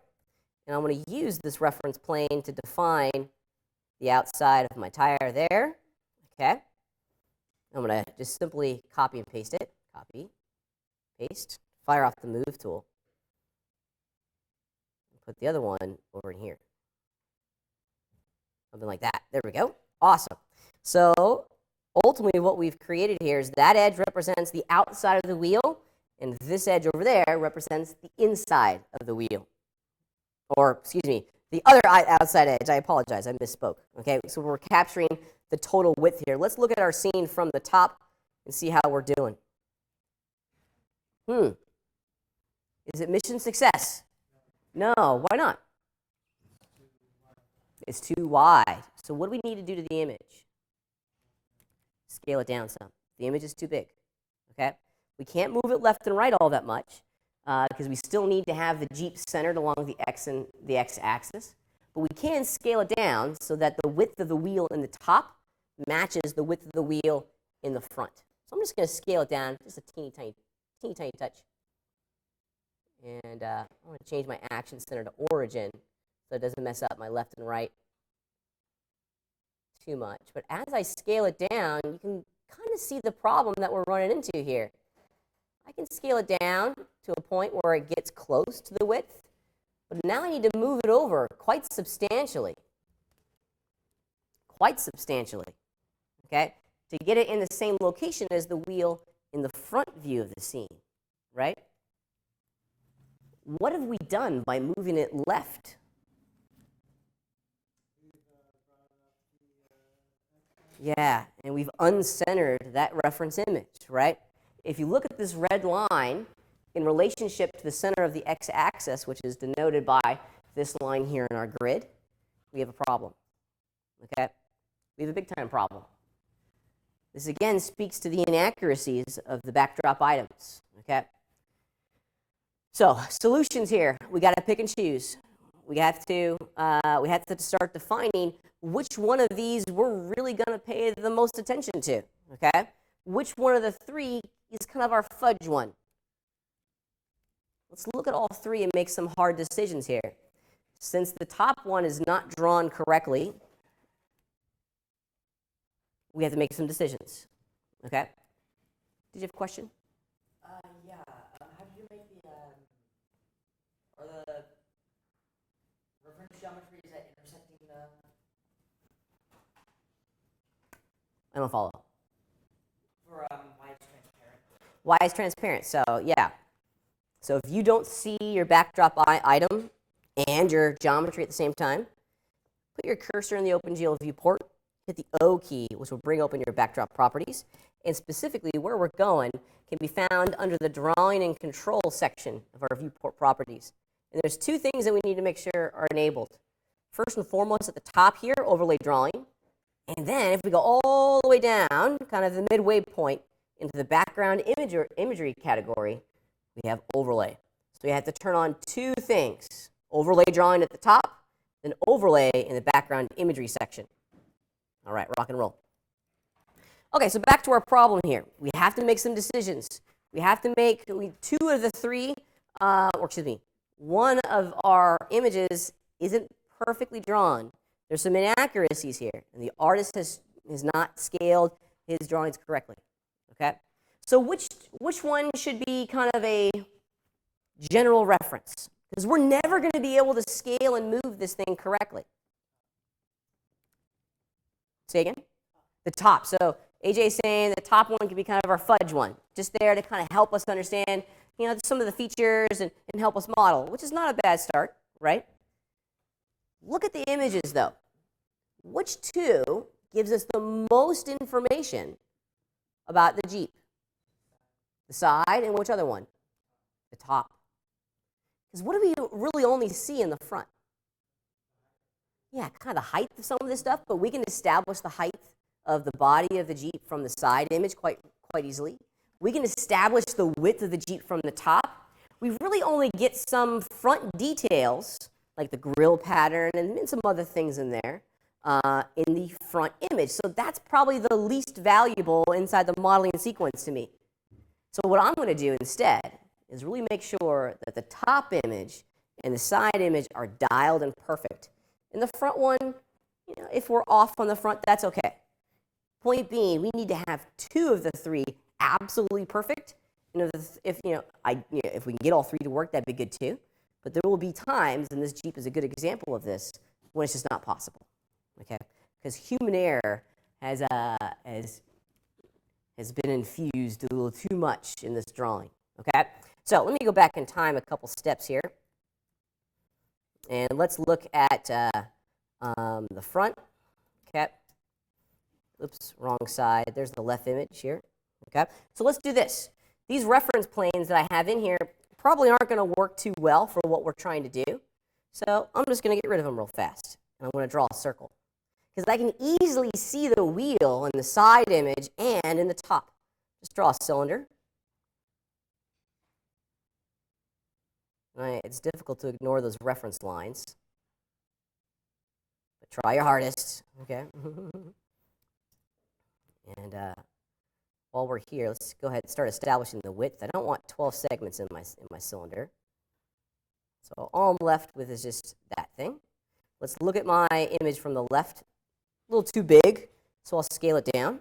And I'm going to use this reference plane to define the outside of my tire there. Okay. I'm going to just simply copy and paste it. Copy, paste, fire off the move tool. Put the other one over in here. Something like that. There we go. Awesome. So ultimately what we've created here is that edge represents the outside of the wheel, and this edge over there represents the inside of the wheel. Or, excuse me, the other outside edge. I apologize, I misspoke. Okay, so we're capturing the total width here. Let's look at our scene from the top and see how we're doing. Is it mission success? No, why not? It's too wide. So what do we need to do to the image? Scale it down some. The image is too big. Okay? We can't move it left and right all that much because we still need to have the Jeep centered along the x-axis. But we can scale it down so that the width of the wheel in the top matches the width of the wheel in the front. So I'm just going to scale it down just a teeny tiny touch. And I want to change my action center to origin so it doesn't mess up my left and right too much. But as I scale it down, you can kind of see the problem that we're running into here. I can scale it down to a point where it gets close to the width, but now I need to move it over quite substantially. Okay, to get it in the same location as the wheel in the front view of the scene, right? What have we done by moving it left? Yeah, and we've uncentered that reference image, right? If you look at this red line in relationship to the center of the x-axis, which is denoted by this line here in our grid, we have a problem, okay? We have a big-time problem. This, again, speaks to the inaccuracies of the backdrop items, okay? So, solutions here. We got to pick and choose. We have to start defining which one of these we're really going to pay the most attention to, okay? Which one of the three is kind of our fudge one? Let's look at all three and make some hard decisions here. Since the top one is not drawn correctly, we have to make some decisions, okay? Did you have a question? Yeah. How do you make are the reference geometries that intersecting the? I don't follow. For why it's transparent. Why is transparent? So, yeah. So if you don't see your backdrop item and your geometry at the same time, put your cursor in the OpenGL viewport, hit the O key, which will bring open your backdrop properties, and specifically where we're going can be found under the drawing and control section of our viewport properties. And there's two things that we need to make sure are enabled. First and foremost, at the top here, overlay drawing. And then if we go all the way down, kind of the midway point, into the background imagery category, we have overlay. So we have to turn on two things. Overlay drawing at the top, then overlay in the background imagery section. All right, rock and roll. Okay, so back to our problem here. We have to make some decisions. We have to make two of the three, one of our images isn't perfectly drawn. There's some inaccuracies here, and the artist has not scaled his drawings correctly. Okay, so which one should be kind of a general reference? Because we're never going to be able to scale and move this thing correctly. Say again? The top. So AJ is saying the top one could be kind of our fudge one, just there to kind of help us understand, some of the features and help us model, which is not a bad start, right? Look at the images, though. Which two gives us the most information about the Jeep? The side, and which other one? The top. Because what do we really only see in the front? Yeah, kind of the height of some of this stuff, but we can establish the height of the body of the Jeep from the side image quite easily. We can establish the width of the Jeep from the top. We really only get some front details, like the grille pattern and some other things in there, in the front image. So that's probably the least valuable inside the modeling sequence to me. So what I'm going to do instead is really make sure that the top image and the side image are dialed and perfect. In the front one, if we're off on the front, that's okay. Point being, we need to have two of the three absolutely perfect. If we can get all three to work, that'd be good too. But there will be times, and this Jeep is a good example of this, when it's just not possible. Okay, because human error has been infused a little too much in this drawing. Okay, so let me go back in time a couple steps here, and let's look at the front. Okay. Oops, wrong side. There's the left image here. Okay, so let's do this. These reference planes that I have in here probably aren't going to work too well for what we're trying to do. So I'm just going to get rid of them real fast. And I'm going to draw a circle. Because I can easily see the wheel in the side image and in the top. Just draw a cylinder. Right, it's difficult to ignore those reference lines. But try your hardest. Okay. And while we're here, let's go ahead and start establishing the width. I don't want 12 segments in my cylinder. So all I'm left with is just that thing. Let's look at my image from the left a little too big, so I'll scale it down.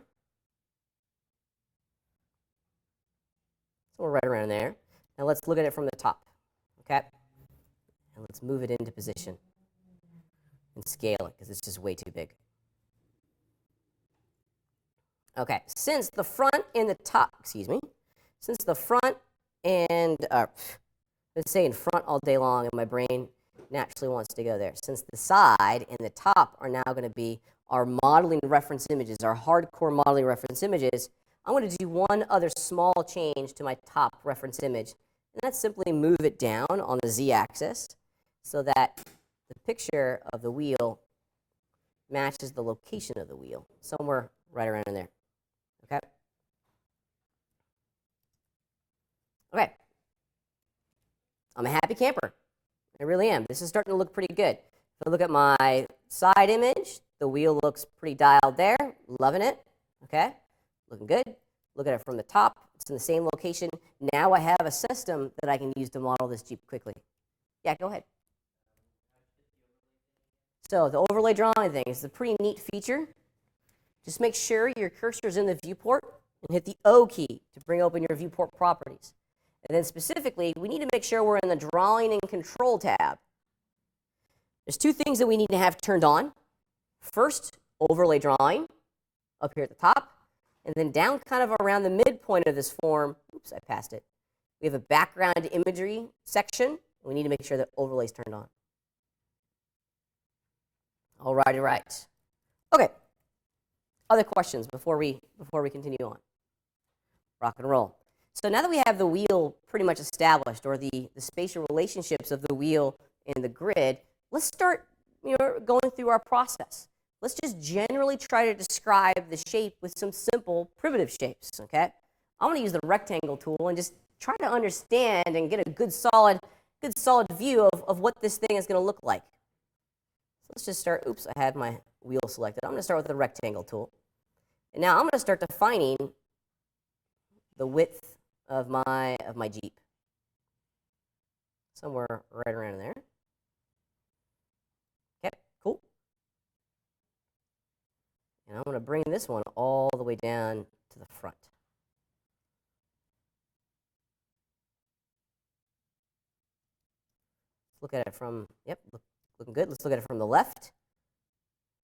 So we're right around there. Now let's look at it from the top, okay? And let's move it into position and scale it, because it's just way too big. Okay, since the front and the top, since the front and, let's say in front all day long, and my brain naturally wants to go there. Since the side and the top are now going to be our modeling reference images, our hardcore modeling reference images, I'm going to do one other small change to my top reference image, and that's simply move it down on the z-axis so that the picture of the wheel matches the location of the wheel, somewhere right around in there. Okay? Okay. I'm a happy camper. I really am. This is starting to look pretty good. If I look at my side image, the wheel looks pretty dialed there. Loving it. Okay? Looking good. Look at it from the top. It's in the same location. Now I have a system that I can use to model this Jeep quickly. Yeah, go ahead. So the overlay drawing thing is a pretty neat feature. Just make sure your cursor is in the viewport and hit the O key to bring open your viewport properties. And then specifically, we need to make sure we're in the Drawing and Control tab. There's two things that we need to have turned on. First, overlay drawing up here at the top. And then down kind of around the midpoint of this form, oops, I passed it. We have a background imagery section. We need to make sure that overlay is turned on. All right. Okay. Other questions before we continue on? Rock and roll. So now that we have the wheel pretty much established, or the spatial relationships of the wheel and the grid, let's start going through our process. Let's just generally try to describe the shape with some simple primitive shapes, okay? I'm going to use the rectangle tool and just try to understand and get a good solid view of what this thing is going to look like. So let's just start. Oops, I had my wheel selected. I'm going to start with the rectangle tool. And now I'm going to start defining the width of my Jeep. Somewhere right around there. Okay, cool. And I'm going to bring this one all the way down to the front. Let's look at it from, looking good. Let's look at it from the left.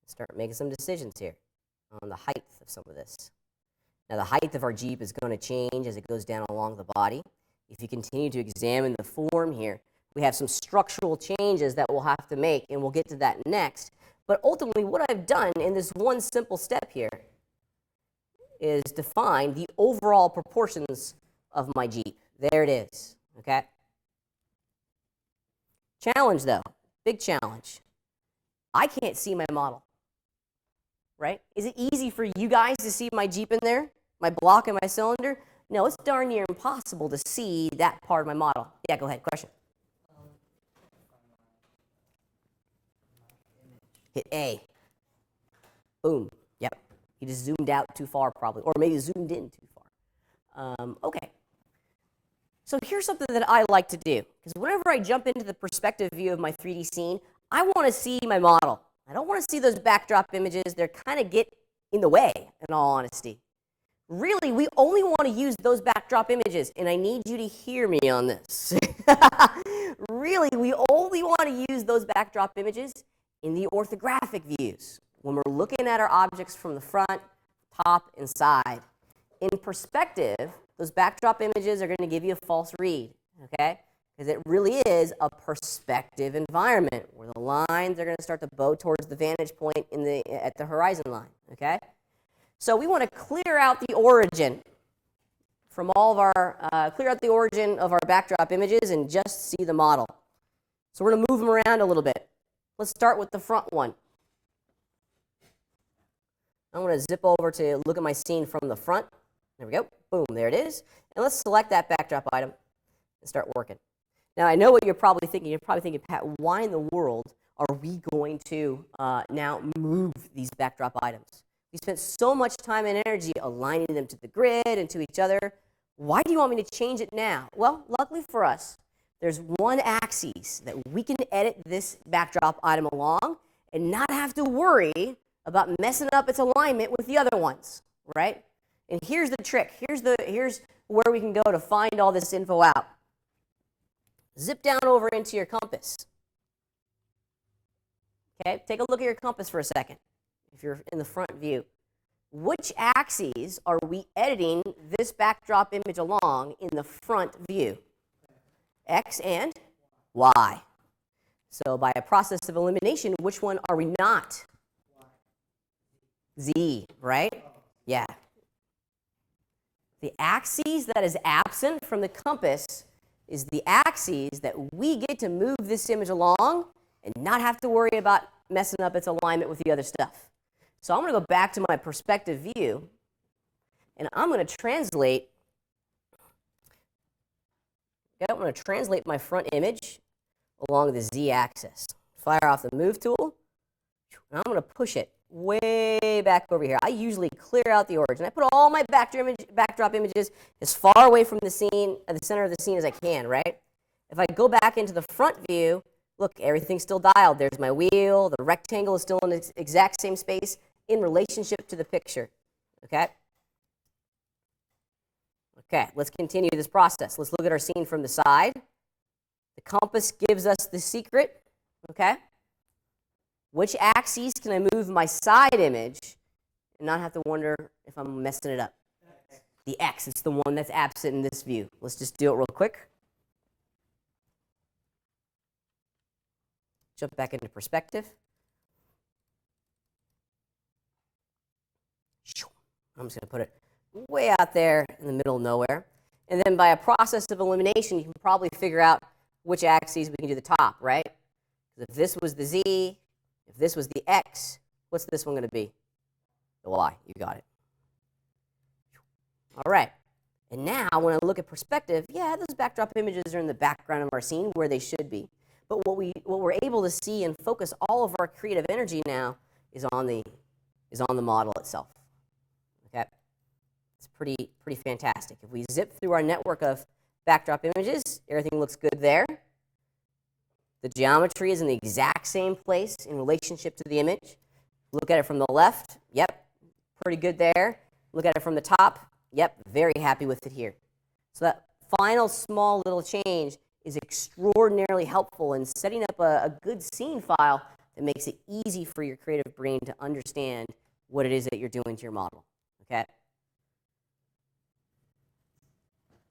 Start making some decisions here on the height of some of this. Now, the height of our Jeep is going to change as it goes down along the body. If you continue to examine the form here, we have some structural changes that we'll have to make, and we'll get to that next. But ultimately, what I've done in this one simple step here is define the overall proportions of my Jeep. There it is, okay? Challenge, though, big challenge. I can't see my model, right? Is it easy for you guys to see my Jeep in there, my block and my cylinder? No, it's darn near impossible to see that part of my model. Yeah, go ahead, question. Hit A. Boom. Yep. You just zoomed out too far, probably, or maybe zoomed in too far. Okay. So here's something that I like to do, because whenever I jump into the perspective view of my 3D scene, I want to see my model. I don't want to see those backdrop images. They kind of get in the way, in all honesty. Really, we only want to use those backdrop images, and I need you to hear me on this. Really, we only want to use those backdrop images in the orthographic views, when we're looking at our objects from the front, top, and side. In perspective, those backdrop images are going to give you a false read, okay? Because it really is a perspective environment where the lines are going to start to bow towards the vantage point at the horizon line, okay? So we want to clear out the origin from all of our, clear out the origin of our backdrop images and just see the model. So we're going to move them around a little bit. Let's start with the front one. I'm going to zip over to look at my scene from the front. There we go. Boom, there it is. And let's select that backdrop item and start working. Now, I know what you're probably thinking. You're probably thinking, Pat, why in the world are we going to now move these backdrop items? We spent so much time and energy aligning them to the grid and to each other. Why do you want me to change it now? Well, luckily for us, there's one axis that we can edit this backdrop item along and not have to worry about messing up its alignment with the other ones, right? And here's the trick. Here's where we can go to find all this info out. Zip down over into your compass. Okay, take a look at your compass for a second, if you're in the front view. Which axes are we editing this backdrop image along in the front view? X and Y. So by a process of elimination, which one are we not? Z, right? Yeah. The axis that is absent from the compass is the axes that we get to move this image along and not have to worry about messing up its alignment with the other stuff. So I'm going to go back to my perspective view, and I'm going to translate. Okay, I'm going to translate my front image along the z-axis. Fire off the move tool, and I'm going to push it way back over here. I usually clear out the origin. I put all my backdrop images as far away from the scene, at the center of the scene as I can, right? If I go back into the front view, look, everything's still dialed. There's my wheel. The rectangle is still in the exact same space in relationship to the picture, okay? Okay, let's continue this process. Let's look at our scene from the side. The compass gives us the secret, okay? Which axes can I move my side image and not have to wonder if I'm messing it up? The X, it's the one that's absent in this view. Let's just do it real quick. Jump back into perspective. I'm just going to put it way out there in the middle of nowhere. And then by a process of elimination, you can probably figure out which axes we can do the top, right? Because if this was the Z, if this was the X, what's this one going to be? The Y. You got it. All right. And now when I look at perspective, yeah, those backdrop images are in the background of our scene where they should be. But what we're able to see and focus all of our creative energy now is on the model itself. Okay? It's pretty fantastic. If we zip through our network of backdrop images, everything looks good there. The geometry is in the exact same place in relationship to the image. Look at it from the left, yep, pretty good there. Look at it from the top, yep, very happy with it here. So that final small little change is extraordinarily helpful in setting up a good scene file that makes it easy for your creative brain to understand what it is that you're doing to your model, okay?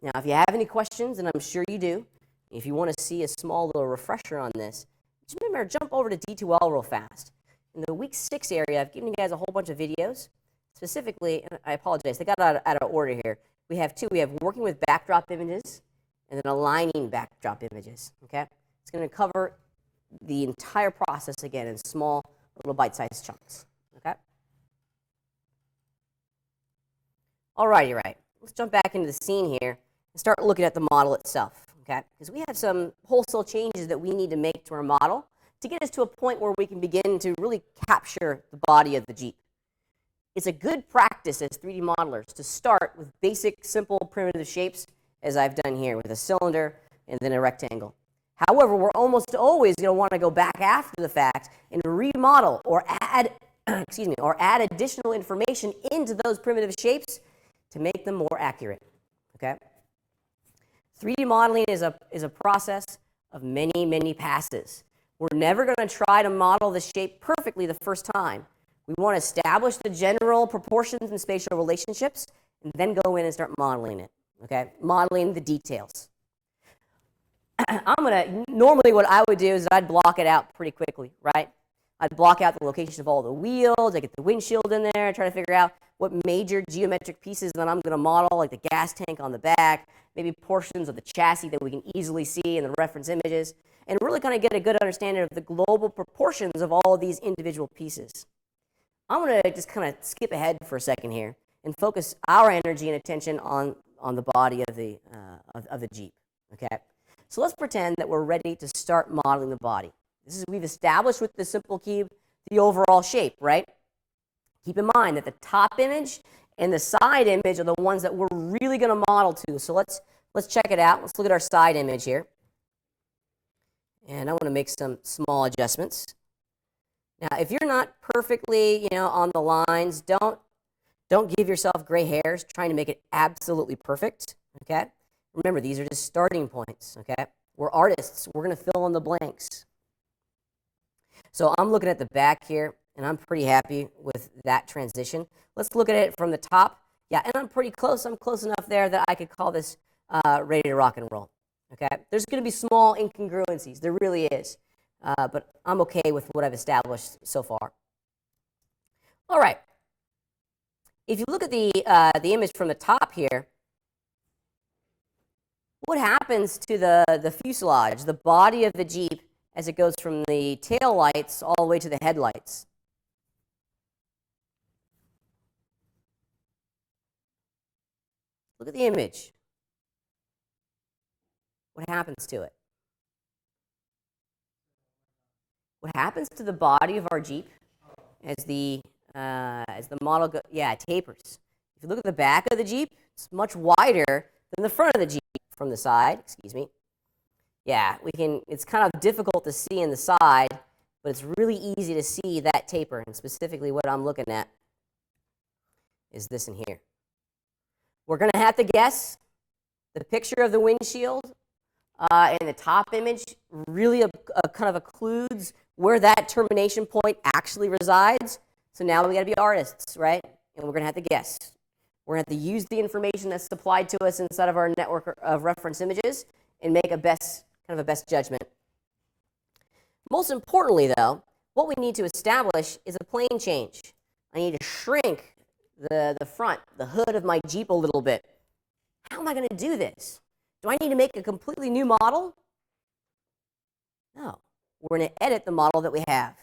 Now, if you have any questions, and I'm sure you do, if you want to see a small little refresher on this, just remember, jump over to D2L real fast. In the week 6 area, I've given you guys a whole bunch of videos. Specifically, and I apologize, they got out of order here. We have 2. We have working with backdrop images and then aligning backdrop images, okay? It's going to cover the entire process again in small, little bite-sized chunks, okay? All righty, right. Let's jump back into the scene here and start looking at the model itself, okay? Because we have some wholesale changes that we need to make to our model to get us to a point where we can begin to really capture the body of the Jeep. It's a good practice as 3D modelers to start with basic, simple, primitive shapes, as I've done here, with a cylinder and then a rectangle. However, we're almost always going to want to go back after the fact and remodel or add, add additional information into those primitive shapes to make them more accurate, okay? 3D modeling is a process of many, many passes. We're never going to try to model the shape perfectly the first time. We want to establish the general proportions and spatial relationships, and then go in and start modeling it, okay? Modeling the details. Normally what I would do is I'd block it out pretty quickly, right? I'd block out the location of all the wheels, I get the windshield in there, try to figure out what major geometric pieces that I'm going to model, like the gas tank on the back, maybe portions of the chassis that we can easily see in the reference images, and really kind of get a good understanding of the global proportions of all of these individual pieces. I'm going to just kind of skip ahead for a second here and focus our energy and attention on the body of the Jeep, okay? So let's pretend that we're ready to start modeling the body. We've established with the simple cube the overall shape, right? Keep in mind that the top image and the side image are the ones that we're really going to model to. So let's check it out. Let's look at our side image here. And I want to make some small adjustments. Now, if you're not perfectly, on the lines, don't give yourself gray hairs trying to make it absolutely perfect, okay? Remember, these are just starting points, okay? We're artists. We're going to fill in the blanks. So I'm looking at the back here, and I'm pretty happy with that transition. Let's look at it from the top. Yeah, and I'm pretty close. I'm close enough there that I could call this ready to rock and roll, okay? There's going to be small incongruencies. There really is. But I'm okay with what I've established so far. All right. If you look at the image from the top here, what happens to the fuselage, the body of the Jeep, as it goes from the tail lights all the way to the headlights? Look at the image. What happens to it? What happens to the body of our Jeep as the model goes? Yeah, it tapers. If you look at the back of the Jeep, it's much wider than the front of the Jeep from the side. Excuse me. Yeah, it's kind of difficult to see in the side, but it's really easy to see that taper. And specifically what I'm looking at is this in here. We're going to have to guess the picture of the windshield in the top image really kind of occludes where that termination point actually resides. So now we got to be artists, right? And we're going to have to guess. We're going to have to use the information that's supplied to us inside of our network of reference images and make a best judgment. Most importantly, though, what we need to establish is a plane change. I need to shrink the front, the hood of my Jeep a little bit. How am I going to do this? Do I need to make a completely new model? No. We're going to edit the model that we have.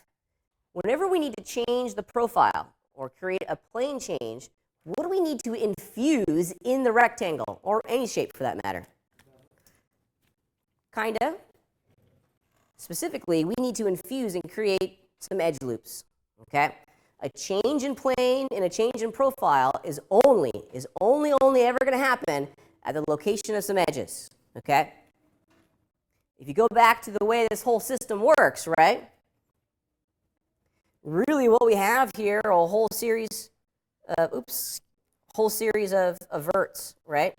Whenever we need to change the profile or create a plane change, what do we need to infuse in the rectangle, or any shape for that matter? Kind of. Specifically, we need to infuse and create some edge loops, okay? A change in plane and a change in profile is only ever going to happen at the location of some edges, okay? If you go back to the way this whole system works, right? Really what we have here are a whole series of verts, right?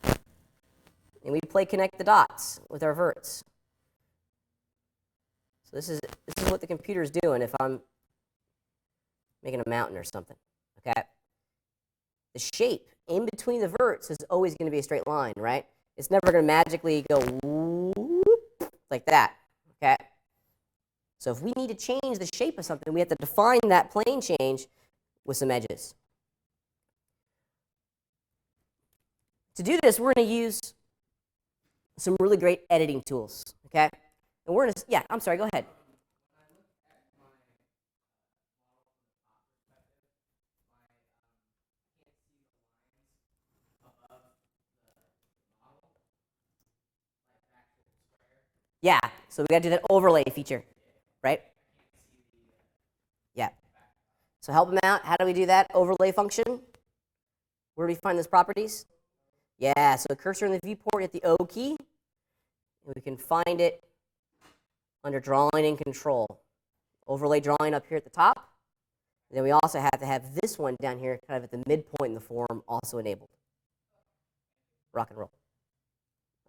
And we play connect the dots with our verts. So this is what the computer's doing if I'm making a mountain or something, okay? The shape in between the verts is always going to be a straight line, right? It's never going to magically go whoop, like that, okay? So if we need to change the shape of something, we have to define that plane change with some edges. To do this, we're going to use some really great editing tools, okay? And we're going to, yeah, I'm sorry, go ahead. Yeah, so we got to do that overlay feature, right? Yeah. So help them out. How do we do that overlay function? Where do we find those properties? Yeah, so cursor in the viewport, hit the O key, and we can find it under drawing and control. Overlay drawing up here at the top. And then we also have to have this one down here kind of at the midpoint in the form also enabled. Rock and roll.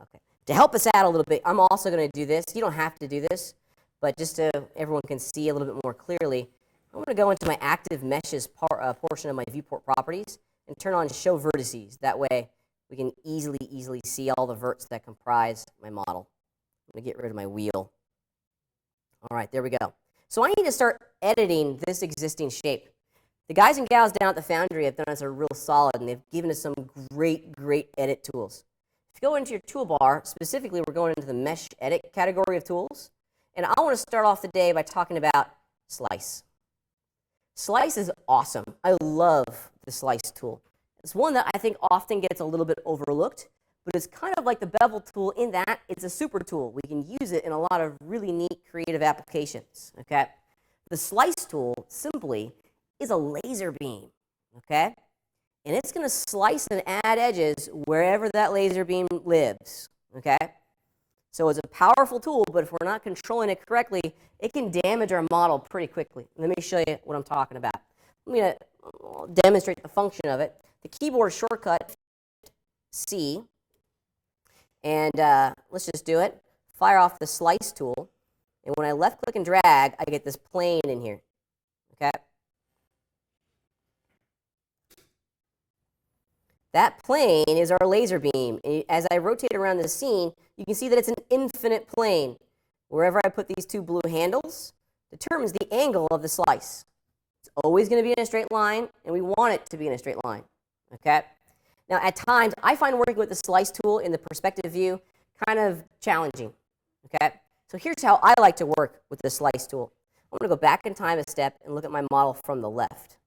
Okay. To help us out a little bit, I'm also going to do this. You don't have to do this, but just so everyone can see a little bit more clearly, I'm going to go into my active meshes portion of my viewport properties and turn on show vertices. That way we can easily see all the verts that comprise my model. I'm going to get rid of my wheel. All right, there we go. So I need to start editing this existing shape. The guys and gals down at the Foundry have done us a real solid, and they've given us some great edit tools. If you go into your toolbar, specifically we're going into the Mesh Edit category of tools, and I want to start off the day by talking about Slice. Slice is awesome. I love the Slice tool. It's one that I think often gets a little bit overlooked, but it's kind of like the bevel tool in that it's a super tool. We can use it in a lot of really neat creative applications, okay? The Slice tool, simply, is a laser beam, okay? And it's going to slice and add edges wherever that laser beam lives, okay? So it's a powerful tool, but if we're not controlling it correctly, it can damage our model pretty quickly. Let me show you what I'm talking about. I'm going to demonstrate the function of it. The keyboard shortcut, C, and let's just do it. Fire off the slice tool, and when I left click and drag, I get this plane in here, okay? That plane is our laser beam. And as I rotate around the scene, you can see that it's an infinite plane. Wherever I put these two blue handles determines the angle of the slice. It's always going to be in a straight line, and we want it to be in a straight line, okay? Now, at times, I find working with the slice tool in the perspective view kind of challenging, okay? So here's how I like to work with the slice tool. I'm going to go back in time a step and look at my model from the left.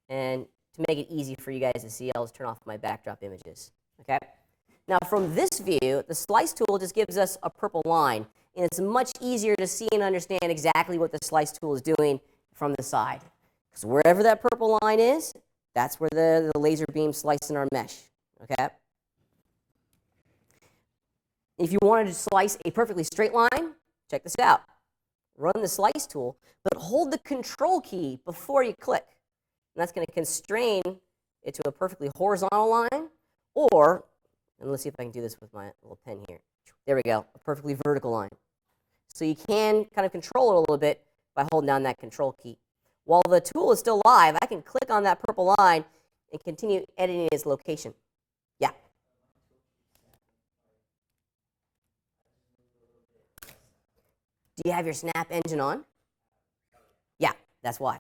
And to make it easy for you guys to see, I'll just turn off my backdrop images, okay? Now, from this view, the slice tool just gives us a purple line, and it's much easier to see and understand exactly what the slice tool is doing from the side. Because wherever that purple line is, that's where the laser beam slicing our mesh, okay? If you wanted to slice a perfectly straight line, check this out. Run the slice tool, but hold the control key before you click. And that's going to constrain it to a perfectly horizontal line, or, and let's see if I can do this with my little pen here. There we go, a perfectly vertical line. So you can kind of control it a little bit by holding down that control key. While the tool is still live, I can click on that purple line and continue editing its location. Yeah. Do you have your snap engine on? Yeah, that's why.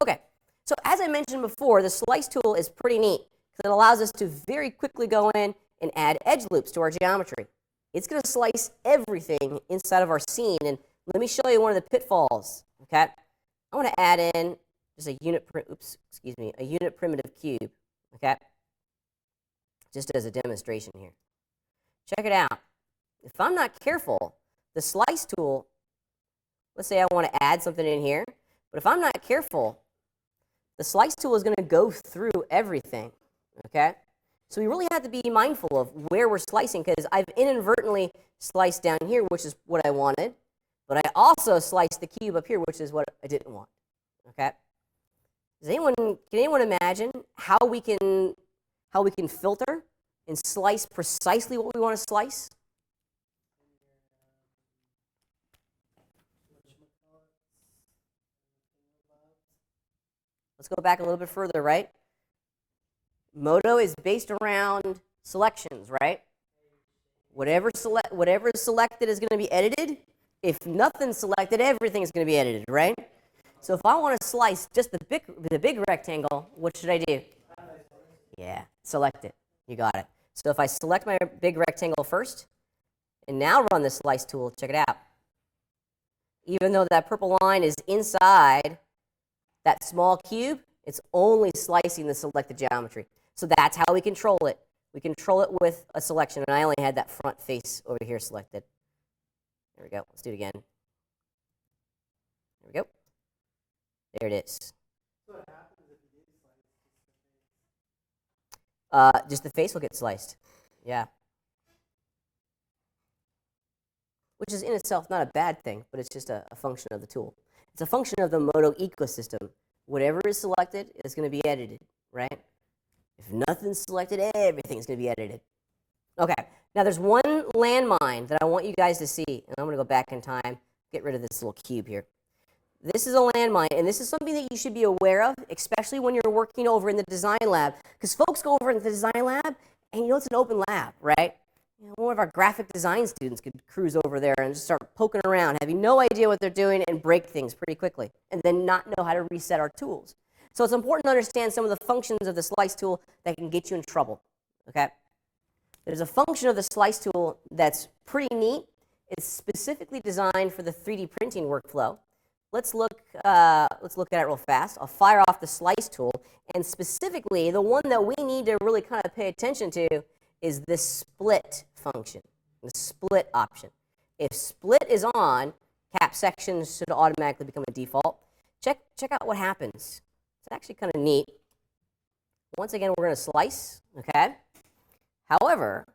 Okay, so as I mentioned before, the slice tool is pretty neat because it allows us to very quickly go in and add edge loops to our geometry. It's going to slice everything inside of our scene, and let me show you one of the pitfalls. Okay, I want to add in just a unit primitive cube. Okay, just as a demonstration here. Check it out. If I'm not careful, the slice tool, let's say I want to add something in here, but if I'm not careful, the slice tool is going to go through everything, okay? So we really have to be mindful of where we're slicing, because I've inadvertently sliced down here, which is what I wanted, but I also sliced the cube up here, which is what I didn't want, okay? Can anyone imagine how we can filter and slice precisely what we want to slice? Let's go back a little bit further, right? Modo is based around selections, right? Whatever is selected is going to be edited. If nothing's selected, everything is going to be edited, right? So if I want to slice just the big rectangle, what should I do? Yeah, select it. You got it. So if I select my big rectangle first, and now run the slice tool, check it out. Even though that purple line is inside that small cube, it's only slicing the selected geometry. So that's how we control it. We control it with a selection, and I only had that front face over here selected. There we go. Let's do it again. There we go. There it is. So what happens if you do slice Just the face will get sliced. Yeah. Which is in itself not a bad thing, but it's just a function of the tool. It's a function of the Modo ecosystem. Whatever is selected is going to be edited, right? If nothing's selected, everything's going to be edited. Okay, now there's one landmine that I want you guys to see, and I'm going to go back in time, get rid of this little cube here. This is a landmine, and this is something that you should be aware of, especially when you're working over in the design lab, because folks go over in the design lab, and you know it's an open lab, right? You know, one of our graphic design students could cruise over there and just start poking around, having no idea what they're doing, and break things pretty quickly, and then not know how to reset our tools. So it's important to understand some of the functions of the slice tool that can get you in trouble, okay? There's a function of the slice tool that's pretty neat. It's specifically designed for the 3D printing workflow. Let's look at it real fast. I'll fire off the slice tool, and specifically, the one that we need to really kind of pay attention to is this split function, the split option. If split is on, cap sections should automatically become a default. Check out what happens. It's actually kind of neat. Once again, we're going to slice, okay? However,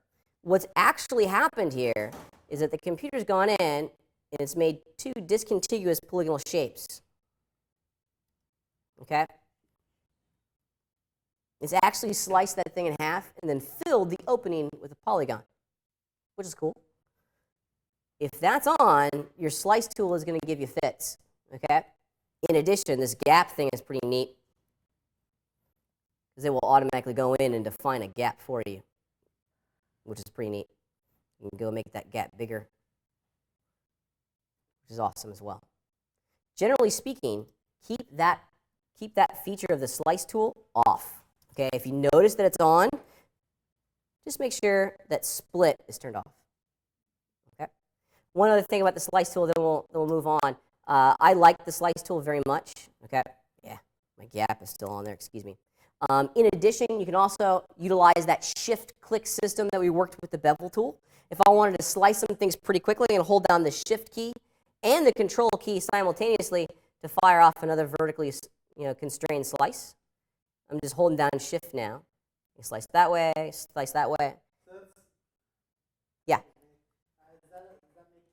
What's actually happened here is that the computer's gone in and it's made two discontiguous polygonal shapes. Okay? It's actually sliced that thing in half and then filled the opening with a polygon, which is cool. If that's on, your slice tool is going to give you fits. Okay? In addition, this gap thing is pretty neat because it will automatically go in and define a gap for you, which is pretty neat. You can go make that gap bigger, which is awesome as well. Generally speaking, keep that feature of the slice tool off. Okay, if you notice that it's on, just make sure that split is turned off. Okay. One other thing about the slice tool, then we'll move on. I like the slice tool very much. Okay. Yeah, my gap is still on there. Excuse me. In addition, you can also utilize that shift-click system that we worked with the bevel tool. If I wanted to slice some things pretty quickly and hold down the shift key and the control key simultaneously to fire off another vertically constrained slice, I'm just holding down shift now. You slice that way, slice that way. So that's, Yeah, is that making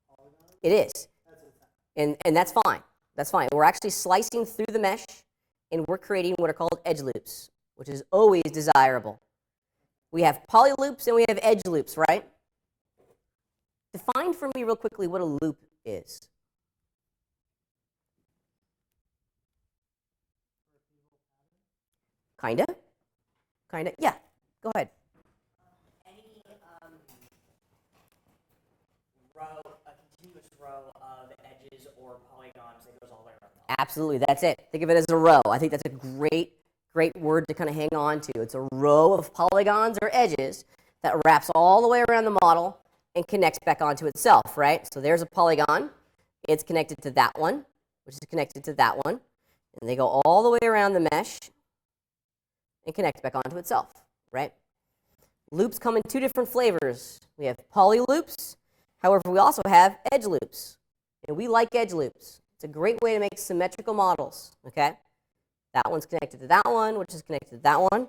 a whole bunch of polygons? it is. That's what it's And that's fine. That's fine. We're actually slicing through the mesh, and we're creating what are called edge loops, which is always desirable. We have poly loops and we have edge loops, right? Define for me real quickly what a loop is. Kinda? Kinda? Yeah. Go ahead. Any row, a continuous row of edges or polygons that goes all the way around. Absolutely, that's it. Think of it as a row. I think that's a great word to kind of hang on to. It's a row of polygons or edges that wraps all the way around the model and connects back onto itself, right? So there's a polygon. It's connected to that one, which is connected to that one. And they go all the way around the mesh and connect back onto itself, right? Loops come in two different flavors. We have poly loops. However, we also have edge loops. And we like edge loops. It's a great way to make symmetrical models, okay? That one's connected to that one, which is connected to that one.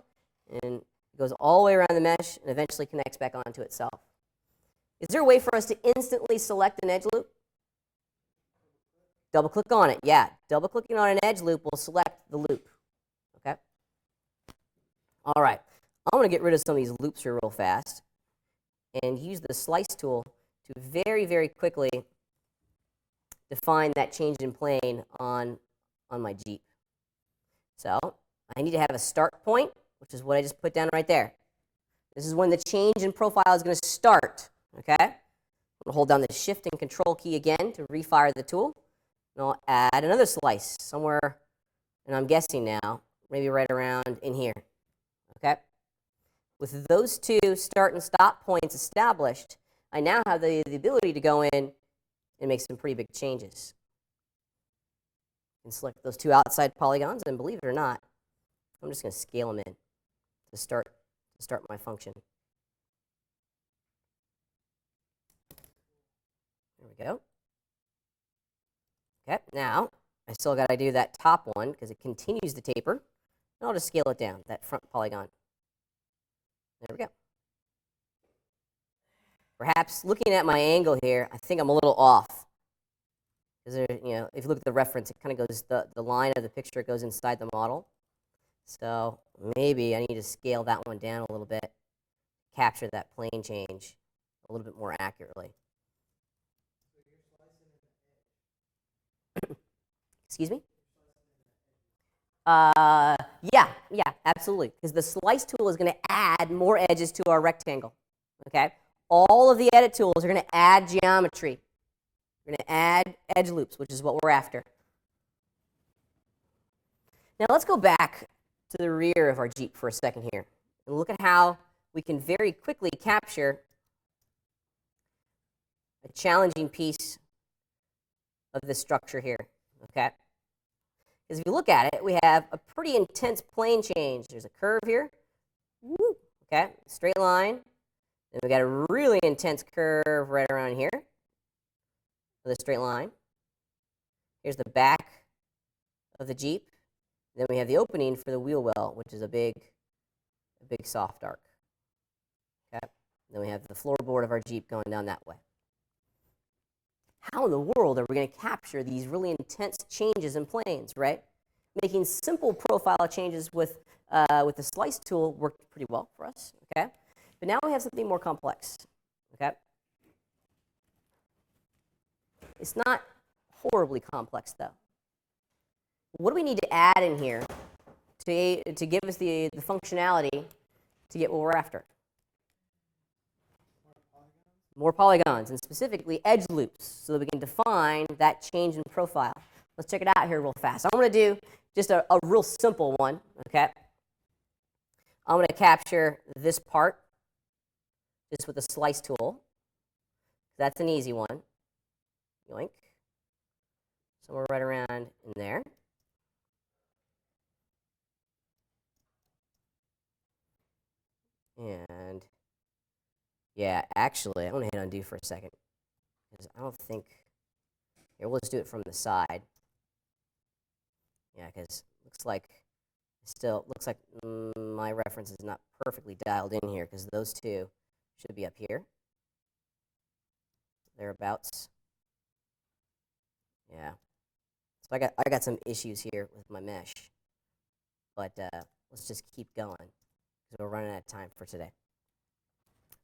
And it goes all the way around the mesh and eventually connects back onto itself. Is there a way for us to instantly select an edge loop? Double click on it. Yeah, double clicking on an edge loop will select the loop. Okay? All right. I'm going to get rid of some of these loops here real fast and use the slice tool to very, very quickly define that change in plane on my Jeep. So I need to have a start point, which is what I just put down right there. This is when the change in profile is going to start. Okay? I'm going to hold down the shift and control key again to refire the tool. And I'll add another slice somewhere, and I'm guessing now, maybe right around in here. Okay? With those two start and stop points established, I now have the ability to go in and make some pretty big changes. And select those two outside polygons, and believe it or not, I'm just going to scale them in to start my function. There we go. Okay, now I still got to do that top one because it continues to taper. And I'll just scale it down, that front polygon. There we go. Perhaps looking at my angle here, I think I'm a little off. Because if you look at the reference, it kind of goes, the line of the picture goes inside the model. So maybe I need to scale that one down a little bit, capture that plane change a little bit more accurately. Excuse me? Yeah, absolutely. Because the slice tool is going to add more edges to our rectangle. Okay? All of the edit tools are going to add geometry. We're going to add edge loops, which is what we're after. Now let's go back to the rear of our Jeep for a second here and look at how we can very quickly capture a challenging piece of the structure here. Okay? Because if you look at it, we have a pretty intense plane change. There's a curve here. Woo, okay? Straight line. Then we got a really intense curve right around here with a straight line. Here's the back of the Jeep. Then we have the opening for the wheel well, which is a big soft arc. Then we have the floorboard of our Jeep going down that way. How in the world are we going to capture these really intense changes in planes, right? Making simple profile changes with the slice tool worked pretty well for us, okay? But now we have something more complex, okay? It's not horribly complex, though. What do we need to add in here to give us the functionality to get what we're after? More polygons, and specifically edge loops, so that we can define that change in profile. Let's check it out here real fast. I'm going to do just a real simple one, okay? I'm going to capture this part just with the slice tool. That's an easy one. Yoink. Somewhere right around in there. And yeah, actually, I'm going to hit undo for a second, because I don't think, here, we'll just do it from the side. Yeah, because looks like my reference is not perfectly dialed in here, because those two should be up here, thereabouts. Yeah, so I got some issues here with my mesh, but let's just keep going, because we're running out of time for today.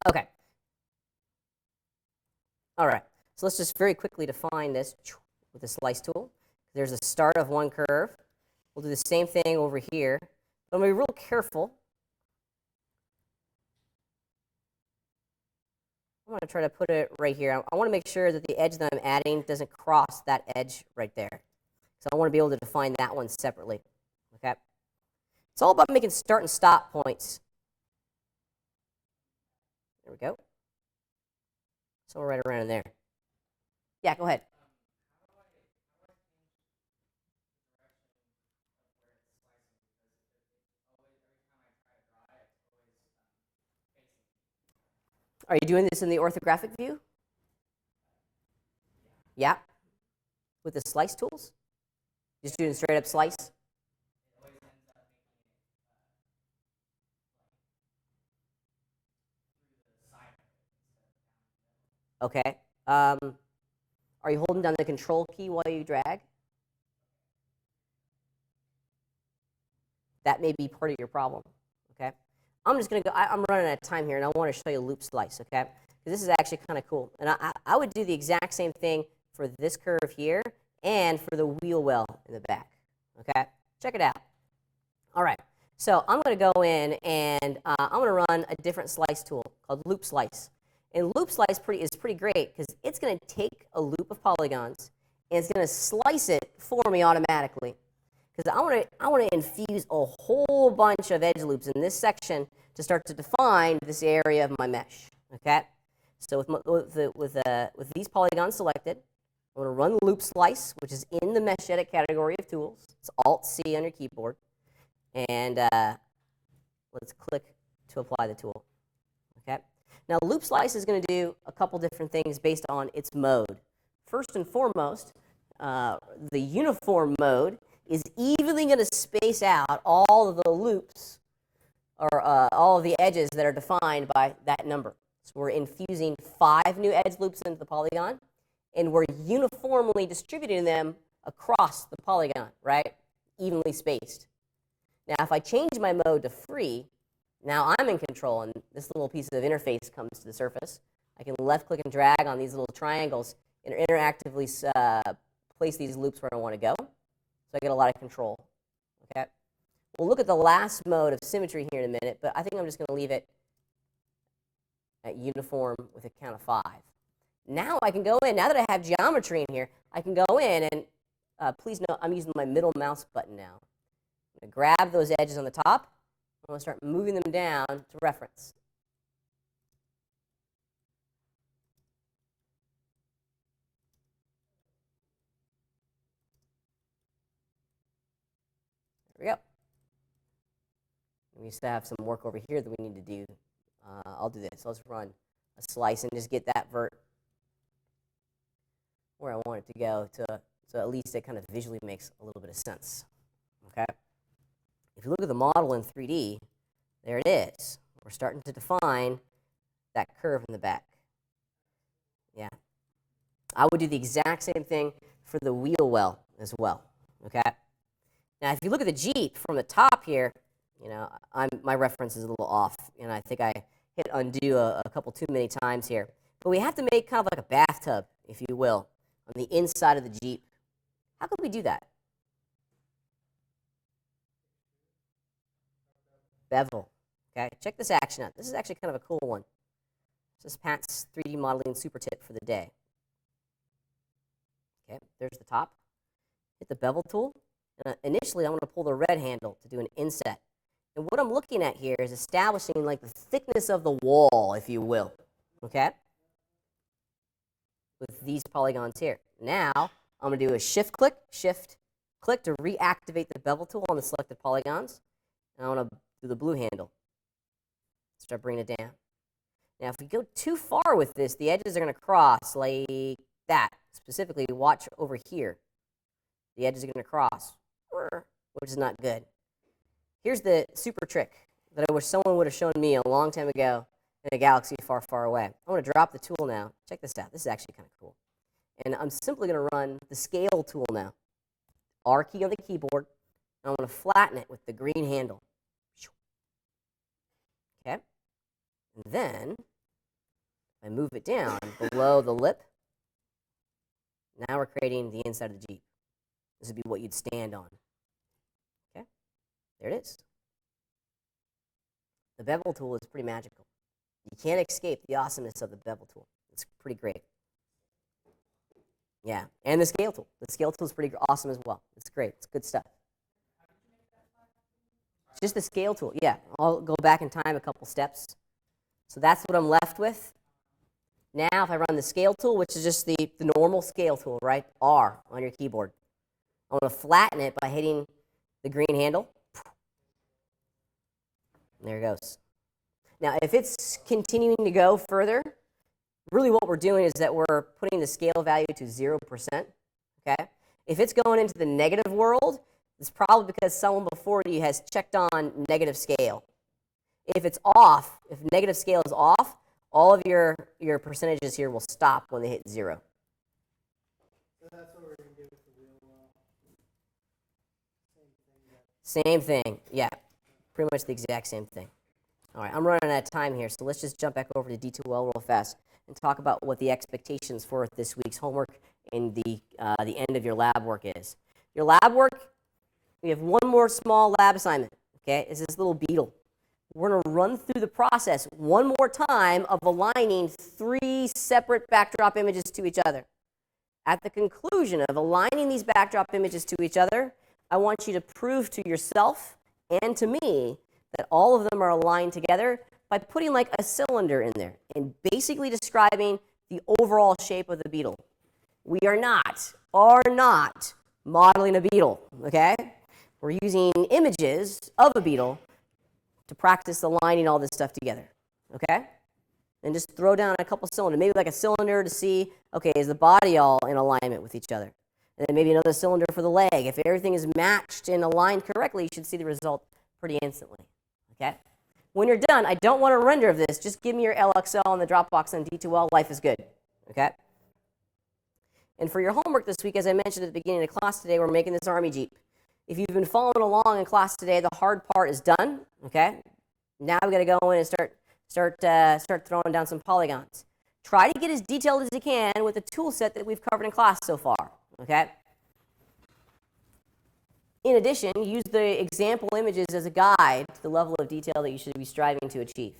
Okay. All right, so let's just very quickly define this with the slice tool. There's a start of one curve. We'll do the same thing over here. But I'm going to be real careful. I'm going to try to put it right here. I want to make sure that the edge that I'm adding doesn't cross that edge right there. So I want to be able to define that one separately. Okay? It's all about making start and stop points. There we go. So we're right around in there. Yeah, go ahead. Are you doing this in the orthographic view? Yeah. With the slice tools? Just doing straight up slice? Okay. Are you holding down the control key while you drag? That may be part of your problem. Okay. I'm just going to go, I'm running out of time here, and I want to show you loop slice, okay? Because this is actually kind of cool. And I would do the exact same thing for this curve here and for the wheel well in the back, okay? Check it out. All right. So I'm going to go in, and I'm going to run a different slice tool called loop slice. And loop slice is pretty great, because it's going to take a loop of polygons, and it's going to slice it for me automatically. Because I want to infuse a whole bunch of edge loops in this section to start to define this area of my mesh. Okay, so with these polygons selected, I'm going to run loop slice, which is in the mesh edit category of tools. It's Alt-C on your keyboard, and let's click to apply the tool. Okay, now loop slice is going to do a couple different things based on its mode. First and foremost, the uniform mode is evenly going to space out all of the loops, or all of the edges that are defined by that number. So we're infusing 5 new edge loops into the polygon, and we're uniformly distributing them across the polygon, right? Evenly spaced. Now, if I change my mode to free, now I'm in control, and this little piece of interface comes to the surface. I can left-click and drag on these little triangles and interactively place these loops where I want to go. So I get a lot of control, okay? We'll look at the last mode of symmetry here in a minute, but I think I'm just going to leave it at uniform with a count of 5. Now I can go in, now that I have geometry in here, I can go in and please note I'm using my middle mouse button now. I'm going to grab those edges on the top. I'm going to start moving them down to reference. There we go. We still have some work over here that we need to do. I'll do this. Let's run a slice and just get that vert where I want it to go, so at least it kind of visually makes a little bit of sense. Okay? If you look at the model in 3D, there it is. We're starting to define that curve in the back. Yeah. I would do the exact same thing for the wheel well as well, okay? Now, if you look at the Jeep from the top here, you know, my reference is a little off, and I think I hit undo a couple too many times here. But we have to make kind of like a bathtub, if you will, on the inside of the Jeep. How can we do that? Bevel. Okay, check this action out. This is actually kind of a cool one. This is Pat's 3D modeling super tip for the day. Okay, there's the top. Hit the bevel tool. And initially, I'm going to pull the red handle to do an inset. And what I'm looking at here is establishing like the thickness of the wall, if you will. Okay? With these polygons here. Now, I'm going to do a shift click to reactivate the bevel tool on the selected polygons. And I'm going to do the blue handle. Start bringing it down. Now, if we go too far with this, the edges are going to cross like that. Specifically, watch over here. The edges are going to cross, which is not good. Here's the super trick that I wish someone would have shown me a long time ago in a galaxy far, far away. I'm going to drop the tool now. Check this out. This is actually kind of cool. And I'm simply going to run the scale tool now. R key on the keyboard. And I'm going to flatten it with the green handle. Okay? And then I move it down below the lip. Now we're creating the inside of the Jeep. This would be what you'd stand on. Okay? There it is. The bevel tool is pretty magical. You can't escape the awesomeness of the bevel tool. It's pretty great. Yeah, and the scale tool. The scale tool is pretty awesome as well. It's great. It's good stuff. Just the scale tool. Yeah, I'll go back in time a couple steps. So that's what I'm left with. Now, if I run the scale tool, which is just the normal scale tool, right? R on your keyboard. I'm going to flatten it by hitting the green handle. And there it goes. Now, if it's continuing to go further, really what we're doing is that we're putting the scale value to 0%. Okay? If it's going into the negative world, it's probably because someone before you has checked on negative scale. If it's off, if negative scale is off, all of your percentages here will stop when they hit 0. So that's what we're going to do with the wheel well. Same thing, yeah. Pretty much the exact same thing. All right, I'm running out of time here, so let's just jump back over to D2L real fast and talk about what the expectations for this week's homework and the end of your lab work is. Your lab work, we have one more small lab assignment, okay? It's this little beetle. We're going to run through the process one more time of aligning 3 separate backdrop images to each other. At the conclusion of aligning these backdrop images to each other, I want you to prove to yourself and to me that all of them are aligned together by putting like a cylinder in there and basically describing the overall shape of the beetle. We are not modeling a beetle, okay? We're using images of a beetle to practice aligning all this stuff together, okay? And just throw down a couple cylinders, maybe like a cylinder to see, okay, is the body all in alignment with each other? And then maybe another cylinder for the leg. If everything is matched and aligned correctly, you should see the result pretty instantly, okay? When you're done, I don't want a render of this. Just give me your LXL in the Dropbox on D2L. Life is good, okay? And for your homework this week, as I mentioned at the beginning of class today, we're making this Army Jeep. If you've been following along in class today, the hard part is done, okay? Now we've got to go in and start throwing down some polygons. Try to get as detailed as you can with the tool set that we've covered in class so far, okay? In addition, use the example images as a guide to the level of detail that you should be striving to achieve.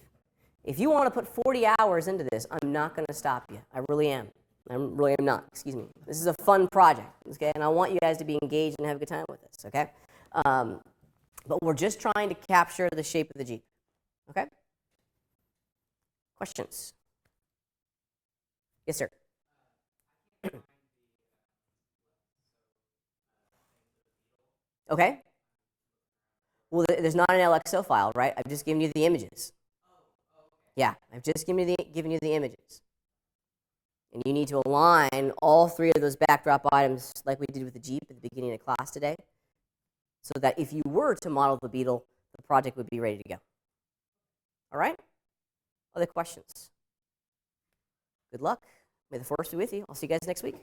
If you want to put 40 hours into this, I'm not going to stop you. I really am. I really am not. Excuse me. This is a fun project, okay? And I want you guys to be engaged and have a good time with this, okay? But we're just trying to capture the shape of the Jeep, okay? Questions? Yes, sir. Okay. Well, there's not an LXO file, right? I've just given you the images. Yeah, I've just given you the images. And you need to align all 3 of those backdrop items like we did with the Jeep at the beginning of class today, so that if you were to model the beetle, the project would be ready to go. All right? Other questions? Good luck. May the force be with you. I'll see you guys next week.